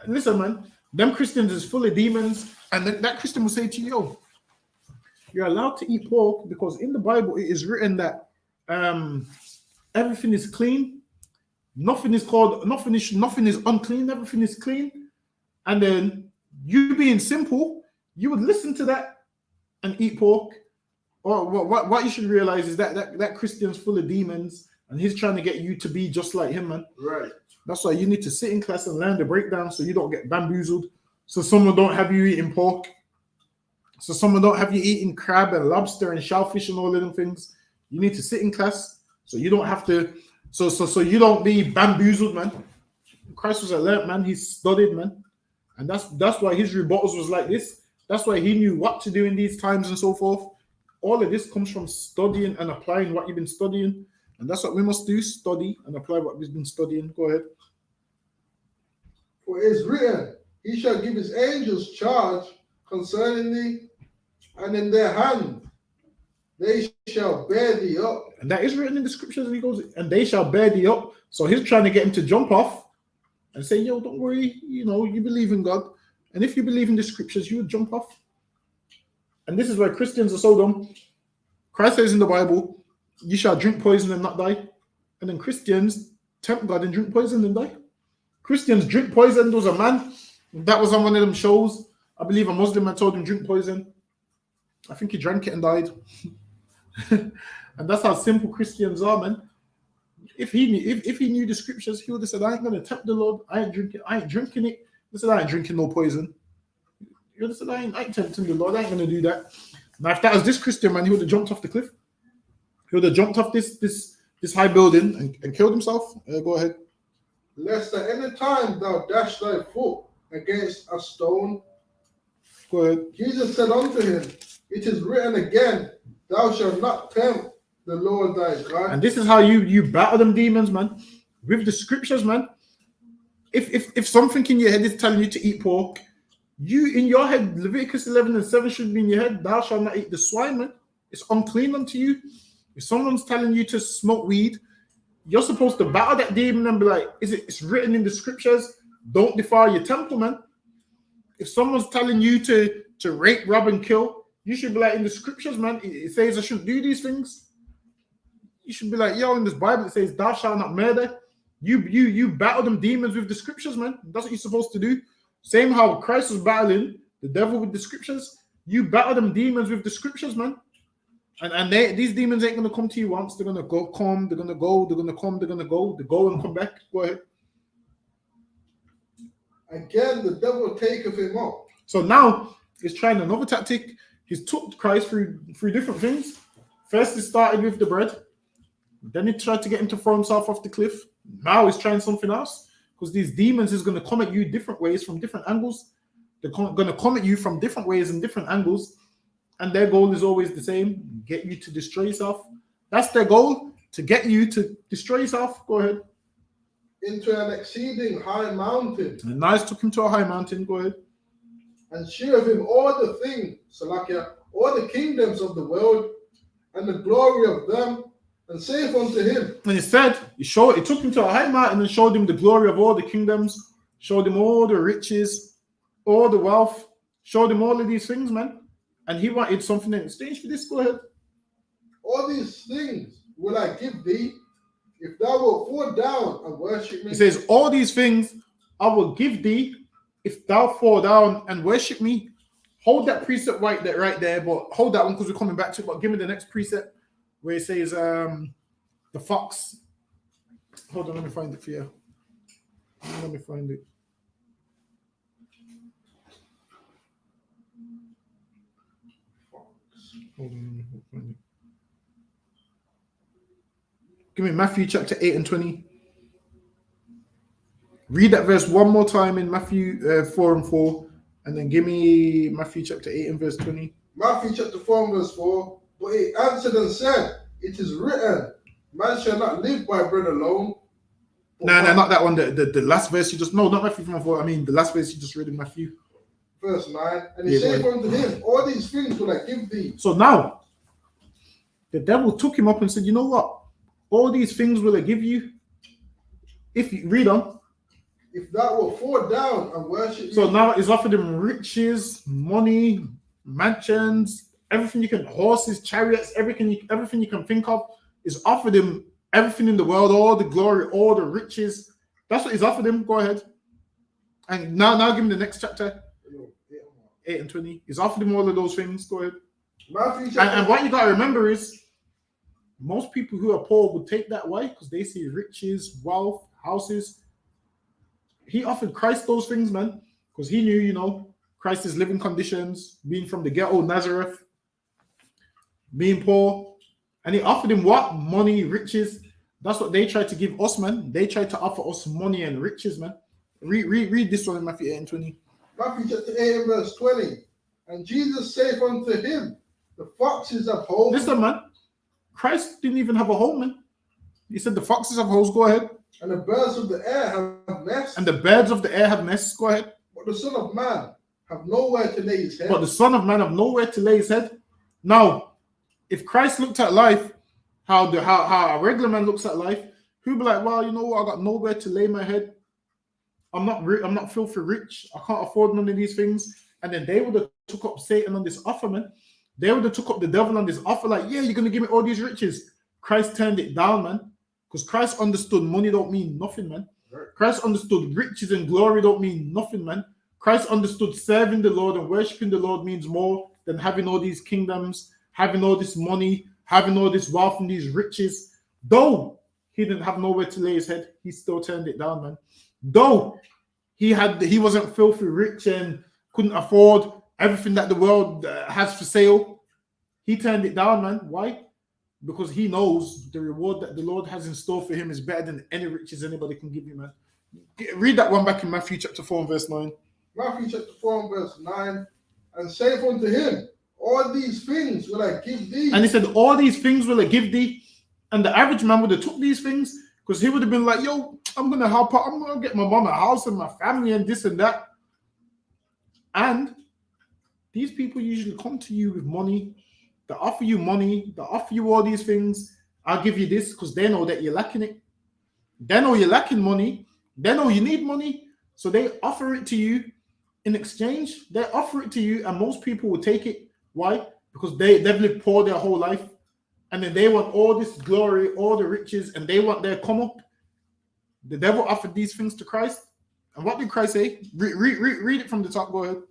listen, man, them Christians is full of demons. And that Christian will say to you, yo, you're allowed to eat pork because in the Bible it is written that everything is clean. Nothing is unclean. Everything is clean. And then you being simple, you would listen to that and eat pork. Or what you should realize is that Christian's full of demons and he's trying to get you to be just like him, man. Right. That's why you need to sit in class and learn the breakdown so you don't get bamboozled. So someone don't have you eating pork. So someone don't have you eating crab and lobster and shellfish and all of them things. You need to sit in class so you don't have to, so you don't be bamboozled, man. Christ was alert, man. He studied, man. And that's why his rebuttals was like this. That's why he knew what to do in these times and so forth. All of this comes from studying and applying what you've been studying. And that's what we must do, study and apply what we've been studying. Go ahead. For it is written, He shall give his angels charge concerning thee, and in their hand they shall bear thee up. And that is written in the scriptures. And he goes, and they shall bear thee up. So he's trying to get him to jump off and say, yo, don't worry, you believe in God. And if you believe in the scriptures, you would jump off. And this is why Christians are so dumb. Christ says in the Bible, you shall drink poison and not die. And then Christians tempt God and drink poison and die. Christians drink poison. There was a man that was on one of them shows. I believe a Muslim man told him drink poison. I think he drank it and died. And that's how simple Christians are, man. If he knew the scriptures, he would have said, I ain't going to tempt the Lord. I ain't drinking it. He said, I ain't drinking no poison. He would have said, I ain't tempting the Lord. I ain't going to do that. Now, if that was this Christian man, he would have jumped off the cliff. He would have jumped off this high building and killed himself. Go ahead. Lest at any time thou dash thy foot against a stone. Go ahead. Jesus said unto him, It is written again, Thou shalt not tempt the Lord thy God. And this is how you battle them demons, man. With the scriptures, man. if something in your head is telling you to eat pork, you in your head, Leviticus 11:7 should be in your head. Thou shalt not eat the swine, man. It's unclean unto you. If someone's telling you to smoke weed, you're supposed to battle that demon and be like, it's written in the scriptures, don't defile your temple, man. If someone's telling you to rape, rob, and kill, you should be like, in the scriptures, man, it says I shouldn't do these things. You should be like, yo, in this Bible, it says, thou shalt not murder. You battle them demons with the scriptures, man. That's what you're supposed to do. Same how Christ was battling the devil with the scriptures. You battle them demons with the scriptures, man. And these demons ain't going to come to you once. They're going to come, they're going to go, they're going to come, they're going to go. They go and come back. Go ahead. Again, the devil taketh him up. So now he's trying another tactic. He's took Christ through different things. First, he started with the bread. Then he tried to get him to throw himself off the cliff. Now he's trying something else. Because these demons is going to come at you different ways from different angles. They're going to come at you from different ways and different angles. And their goal is always the same. Get you to destroy yourself. That's their goal. To get you to destroy yourself. Go ahead. Into an exceeding high mountain. And now he's took him to a high mountain. Go ahead. And sheweth him all the things, Salakia, all the kingdoms of the world, and the glory of them, and saith unto him. And he said, he took him to a high mountain and showed him the glory of all the kingdoms, showed him all the riches, all the wealth, showed him all of these things, man. And he wanted something in exchange for this. Go ahead. All these things will I give thee, if thou wilt fall down and worship me. He says, all these things I will give thee, if thou fall down and worship me. Hold that precept right there, but hold that one because we're coming back to it. But give me the next precept where it says the fox. Hold on, let me find it for you. Let me find it. Hold on, let me find it. Give me Matthew chapter 8 and 20. Read that verse one more time in Matthew 4 and 4. And then give me Matthew chapter 8 and verse 20. Matthew chapter 4 and verse 4. But he answered and said, it is written, man shall not live by bread alone. No, not that one. The last verse you just... No, not Matthew 4 and 4. I mean, the last verse you just read in Matthew. Verse 9. And he said unto him, all these things will I give thee. So now, the devil took him up and said, you know what? All these things will I give you. If you read on. If thou wilt fall down and worship me. So now he's offered him riches, money, mansions, everything you can, horses, chariots, everything you can think of. Is offered him everything in the world, all the glory, all the riches. That's what he's offered him. Go ahead. And now give him the next chapter. 8 and 20. He's offered him all of those things. Go ahead. And what you got to remember is, most people who are poor would take that way because they see riches, wealth, houses. He offered Christ those things, man, because he knew, Christ's living conditions, being from the ghetto, Nazareth, being poor. And he offered him what? Money, riches. That's what they tried to give us, man. They tried to offer us money and riches, man. Read this one in Matthew 8 and 20. Matthew chapter 8 and verse 20. And Jesus saith unto him, the foxes have holes. Listen, man. Christ didn't even have a home, man. He said the foxes have holes. Go ahead. And the birds of the air have nests. And the birds of the air have nests. Go ahead. But the Son of Man have nowhere to lay his head. But the Son of Man have nowhere to lay his head. Now, if Christ looked at life, how a regular man looks at life, he'll be like, well, you know what? I got nowhere to lay my head. I'm not filthy rich. I can't afford none of these things. And then they would have took up Satan on this offer, man. They would have took up the devil on this offer, like, yeah, you're going to give me all these riches. Christ turned it down, man. Because Christ understood money don't mean nothing, man. Christ understood riches and glory don't mean nothing, man. Christ understood serving the Lord and worshiping the Lord means more than having all these kingdoms, having all this money, having all this wealth and these riches. Though he didn't have nowhere to lay his head, he still turned it down, man. Though he wasn't filthy rich and couldn't afford everything that the world has for sale, he turned it down, man. Why? Because he knows the reward that the Lord has in store for him is better than any riches anybody can give you, man. Read that one back in Matthew chapter 4 and verse 9. Matthew chapter 4 and verse 9. And saith unto him, all these things will I give thee. And he said, all these things will I give thee. And the average man would have took these things Because he would have been like, yo, I'm going to help out. I'm going to get my mom a house and my family and this and that. And these people usually come to you with money. They offer you money. They offer you all these things. I'll give you this because they know that you're lacking it. They know you're lacking money. They know you need money. So they offer it to you in exchange. They offer it to you and most people will take it. Why? Because they've lived poor their whole life. And then they want all this glory, all the riches, and they want their come up. The devil offered these things to Christ. And what did Christ say? Read it from the top. Go ahead.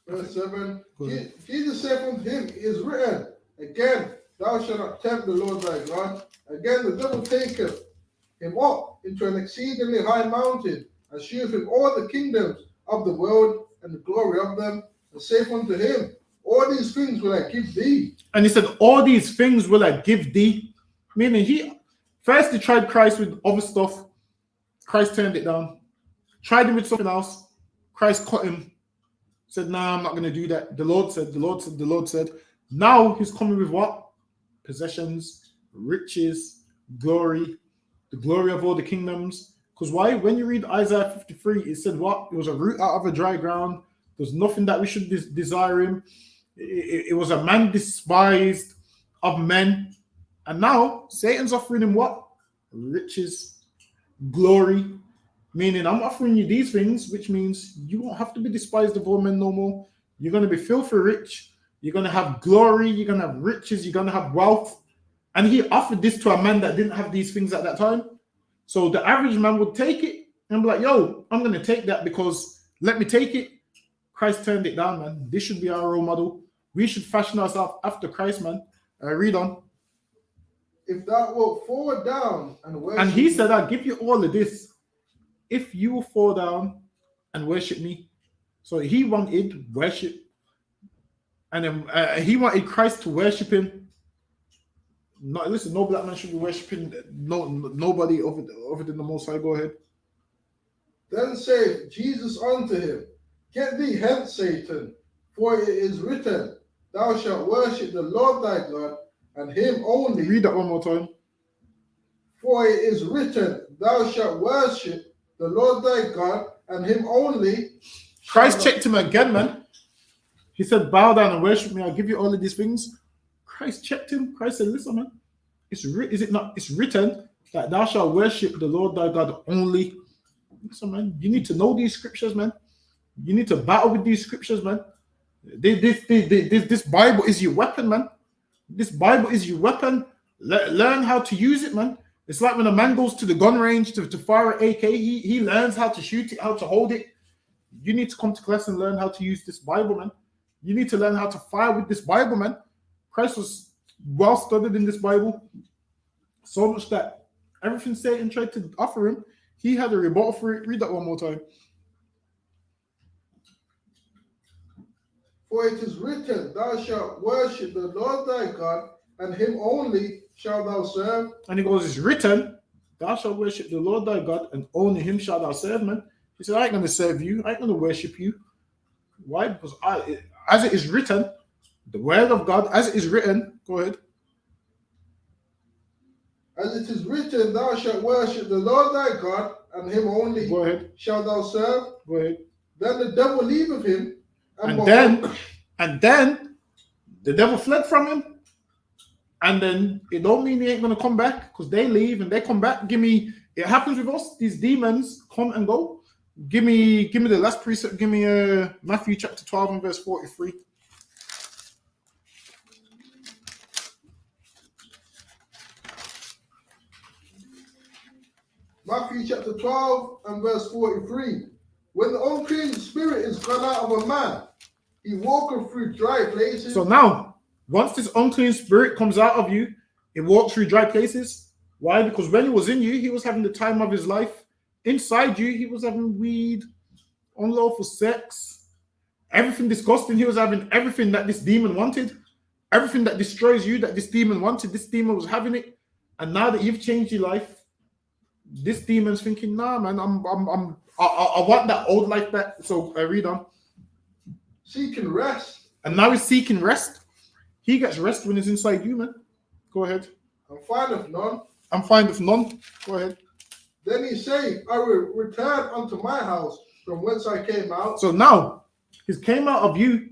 Verse 7. Jesus said unto him, it is written, again, thou shalt not tempt the Lord thy God. Again, the devil taketh him up into an exceedingly high mountain, and sheweth him all the kingdoms of the world and the glory of them, and saith unto him, all these things will I give thee. And he said, all these things will I give thee. Meaning he tried Christ with other stuff. Christ turned it down. Tried him with something else. Christ cut him. Said, nah, I'm not going to do that. The Lord said. Now he's coming with what? Possessions, riches, glory, the glory of all the kingdoms. Because why? When you read Isaiah 53, it said what? It was a root out of a dry ground. There's nothing that we should desire him. It was a man despised of men. And now Satan's offering him what? Riches, glory. Meaning I'm offering you these things, which means you won't have to be despised of all men no more. You're going to be filthy rich. You're going to have glory. You're going to have riches. You're going to have wealth. And he offered this to a man that didn't have these things at that time. So the average man would take it and be like, yo, I'm going to take that because let me take it. Christ turned it down, man. This should be our role model. We should fashion ourselves after Christ, man. Read on. If thou wilt fall down and worship and he said, I'll give you all of this if you will fall down and worship me. So he wanted worship. And then he wanted Christ to worship him. No black man should be worshiping nobody other than the Most High. Go ahead. Then said Jesus unto him, get thee hence, Satan, for it is written, thou shalt worship the Lord thy God, and him only. Read that one more time. For it is written, thou shalt worship the Lord thy God, and him only. Christ checked him again, man. He said, bow down and worship me. I'll give you all of these things. Christ checked him. Christ said, listen, man. It's written that thou shalt worship the Lord thy God only. Listen, man. You need to know these scriptures, man. You need to battle with these scriptures, man. This Bible is your weapon, man. This Bible is your weapon. Learn how to use it, man. It's like when a man goes to the gun range to fire an AK, he learns how to shoot it, how to hold it. You need to come to class and learn how to use this Bible, man. You need to learn how to fire with this Bible, man. Christ was well studied in this Bible. So much that everything Satan tried to offer him, he had a rebuttal for it. Read that one more time. For it is written, thou shalt worship the Lord thy God, and him only shalt thou serve. And he goes, it's written, thou shalt worship the Lord thy God, and only him shalt thou serve, man. He said, I ain't going to serve you. I ain't going to worship you. Why? Because as it is written, the word of God, as it is written, go ahead. As it is written, thou shalt worship the Lord thy God, and him only go ahead. Shalt thou serve. Go ahead. Then the devil leaveth him. And then the devil fled from him. And then it don't mean he ain't going to come back, because they leave and they come back. It happens with us. These demons come and go. Give me the last precept. Give me Matthew chapter 12 and verse 43. Matthew chapter 12 and verse 43. When the unclean spirit is gone out of a man, he walketh through dry places. So now, once this unclean spirit comes out of you, it walks through dry places. Why? Because when he was in you, he was having the time of his life. Inside you, he was having weed, unlawful sex, everything disgusting. He was having everything that this demon wanted. Everything that destroys you, that this demon wanted, this demon was having it. And now that you've changed your life, this demon's thinking, nah, man, I want that old life back. So read on. Seeking rest. And now he's seeking rest. He gets rest when he's inside you, man. Go ahead. and findeth none. I'm fine with none. Go ahead. Then he said, I will return unto my house from whence I came out. So now he's came out of you,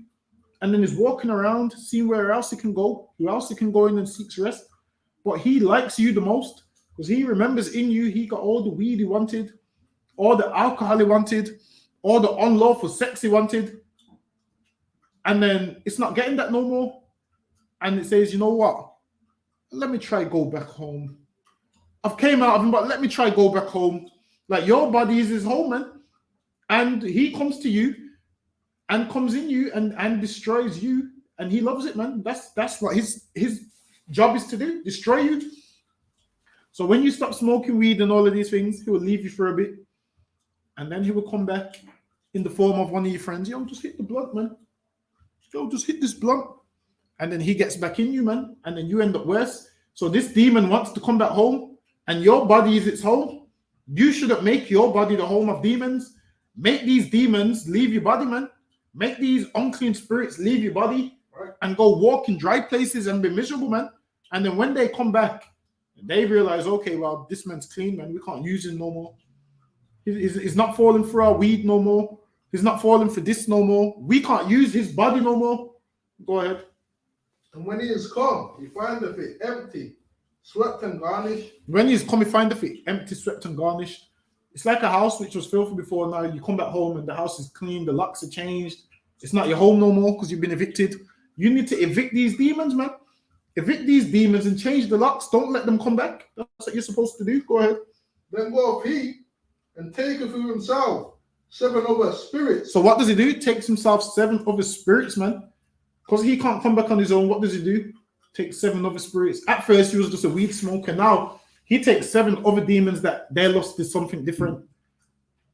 and then he's walking around, seeing where else he can go, who else he can go in and seeks rest. But he likes you the most because he remembers in you he got all the weed he wanted, all the alcohol he wanted, all the unlawful sex he wanted. And then it's not getting that no more. And it says, you know what? Let me try go back home. I've came out of him, but let me try go back home. Like your body is his home, man. And he comes to you and comes in you and destroys you. And he loves it, man. That's what his job is to do, destroy you. So when you stop smoking weed and all of these things, he will leave you for a bit. And then he will come back in the form of one of your friends. Yo, just hit the blunt, man. Yo, just hit this blunt. And then he gets back in you, man. And then you end up worse. So this demon wants to come back home, and your body is its home. You shouldn't make your body the home of demons. Make these demons leave your body, man. Make these unclean spirits leave your body and go walk in dry places and be miserable, man. And then when they come back, they realize, okay, well, this man's clean, man. We can't use him no more. He's not falling for our weed no more. He's not falling for this no more. We can't use his body no more. Go ahead. And when he is come, he findeth it empty, swept and garnished. When he's come, he findeth it empty, swept and garnished. It's like a house which was filthy before. Now you come back home and the house is clean. The locks are changed. It's not your home no more because you've been evicted. You need to evict these demons, man. Evict these demons and change the locks. Don't let them come back. That's what you're supposed to do. Go ahead. Then goeth he and taketh to himself 7 other spirits. So what does he do? He takes himself 7 other spirits, man. Because he can't come back on his own. What does he do? Take 7 other spirits. At first, he was just a weed smoker. Now, he takes 7 other demons that their lust is something different.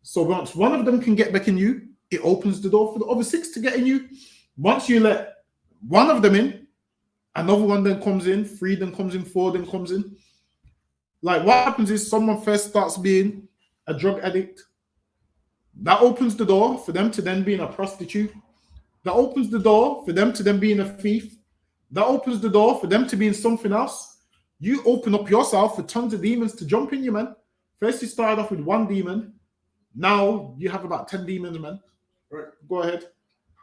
So once one of them can get back in you, it opens the door for the other 6 to get in you. Once you let one of them in, another one then comes in, 3 then comes in, 4 then comes in. Like what happens is someone first starts being a drug addict. That opens the door for them to then being a prostitute. That opens the door for them to then being a thief. That opens the door for them to being something else. You open up yourself for tons of demons to jump in you, man. First you started off with 1 demon. Now you have about 10 demons, man. Right, go ahead.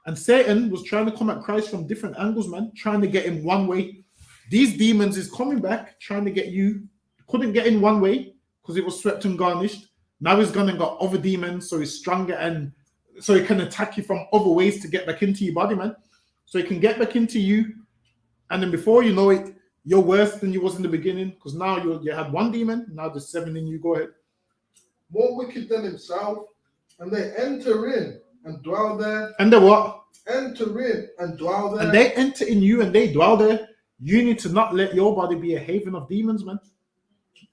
And Satan was trying to come at Christ from different angles, man, trying to get him one way. These demons is coming back, trying to get you. Couldn't get in one way because it was swept and garnished. Now he's gone and got other demons, so he's stronger and so he can attack you from other ways to get back into your body, man. So he can get back into you, and then before you know it, you're worse than you was in the beginning because now you had 1 demon, now there's 7 in you. Go ahead. More wicked than himself, and they enter in and dwell there. And they what? Enter in and dwell there. And they enter in you and they dwell there. You need to not let your body be a haven of demons, man.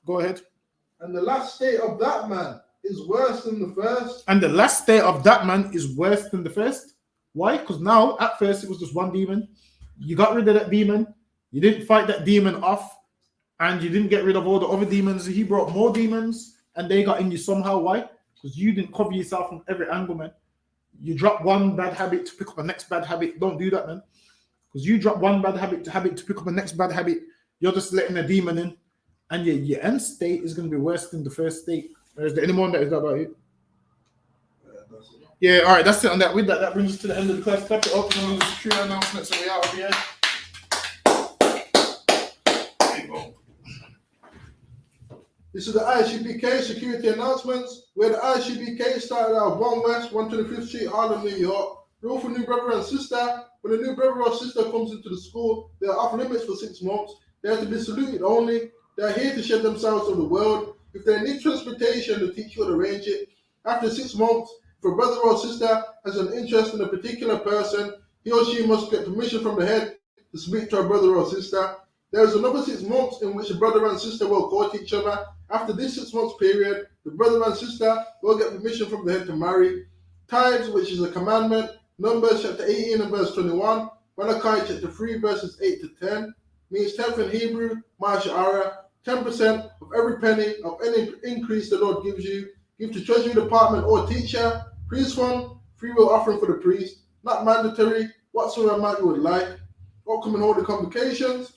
Go ahead. And the last state of that man is worse than the first. And the last state of that man is worse than the first. Why? Because now, at first, it was just 1 demon. You got rid of that demon. You didn't fight that demon off. And you didn't get rid of all the other demons. He brought more demons. And they got in you somehow. Why? Because you didn't cover yourself from every angle, man. You drop 1 bad habit to pick up a next bad habit. Don't do that, man. Because you drop 1 bad habit to pick up a next bad habit. You're just letting a demon in. And your end state is going to be worse than the first state. Is there any more that is that about it? Yeah, all right, that's it on that. With that, that brings us to the end of the class. Clap it up and the security announcements, and we out of here. There you go. This is the ISUPK security announcements, where the ISUPK started out 1 West, 125th Street, Harlem, New York. Rule for new brother and sister. When a new brother or sister comes into the school, they are off limits for 6 months. They have to be saluted only. They are here to shed themselves on the world. If they need transportation, the teacher will arrange it. After 6 months, if a brother or sister has an interest in a particular person, he or she must get permission from the head to speak to a brother or sister. There is another 6 months in which a brother and sister will court each other. After this 6 months period, the brother and sister will get permission from the head to marry. Tithes, which is a commandment. Numbers chapter 18 and verse 21. Malachi chapter 3 verses 8 to 10. Means 10th in Hebrew, Ma'ashara. 10% of every penny of any increase the Lord gives you. Give to treasury department or teacher. Priest fund, free will offering for the priest. Not mandatory, whatsoever amount you would like. Upcoming holy convocations.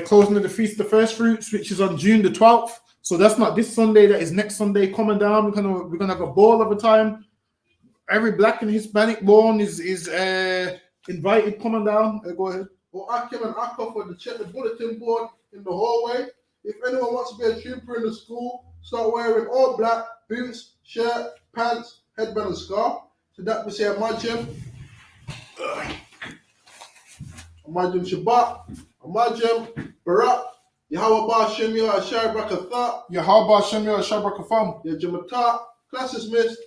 Closing of the Feast of the First Fruits, which is on June the 12th. So that's not this Sunday, that is next Sunday coming down. We're gonna have a ball of a time. Every Black and Hispanic born is invited coming down. Go ahead. Or Akim and Akko to check the bulletin board in the hallway. If anyone wants to be a trooper in the school, start wearing all black, boots, shirt, pants, headband and scarf. So that we say Amajim. Amajim Shabbat. Amajim Barak. Yahweh Ba Shem Yah Ashar Brakatha. Yahweh Shem Yah Ashar Brakatha. Yajamata. Class dismissed.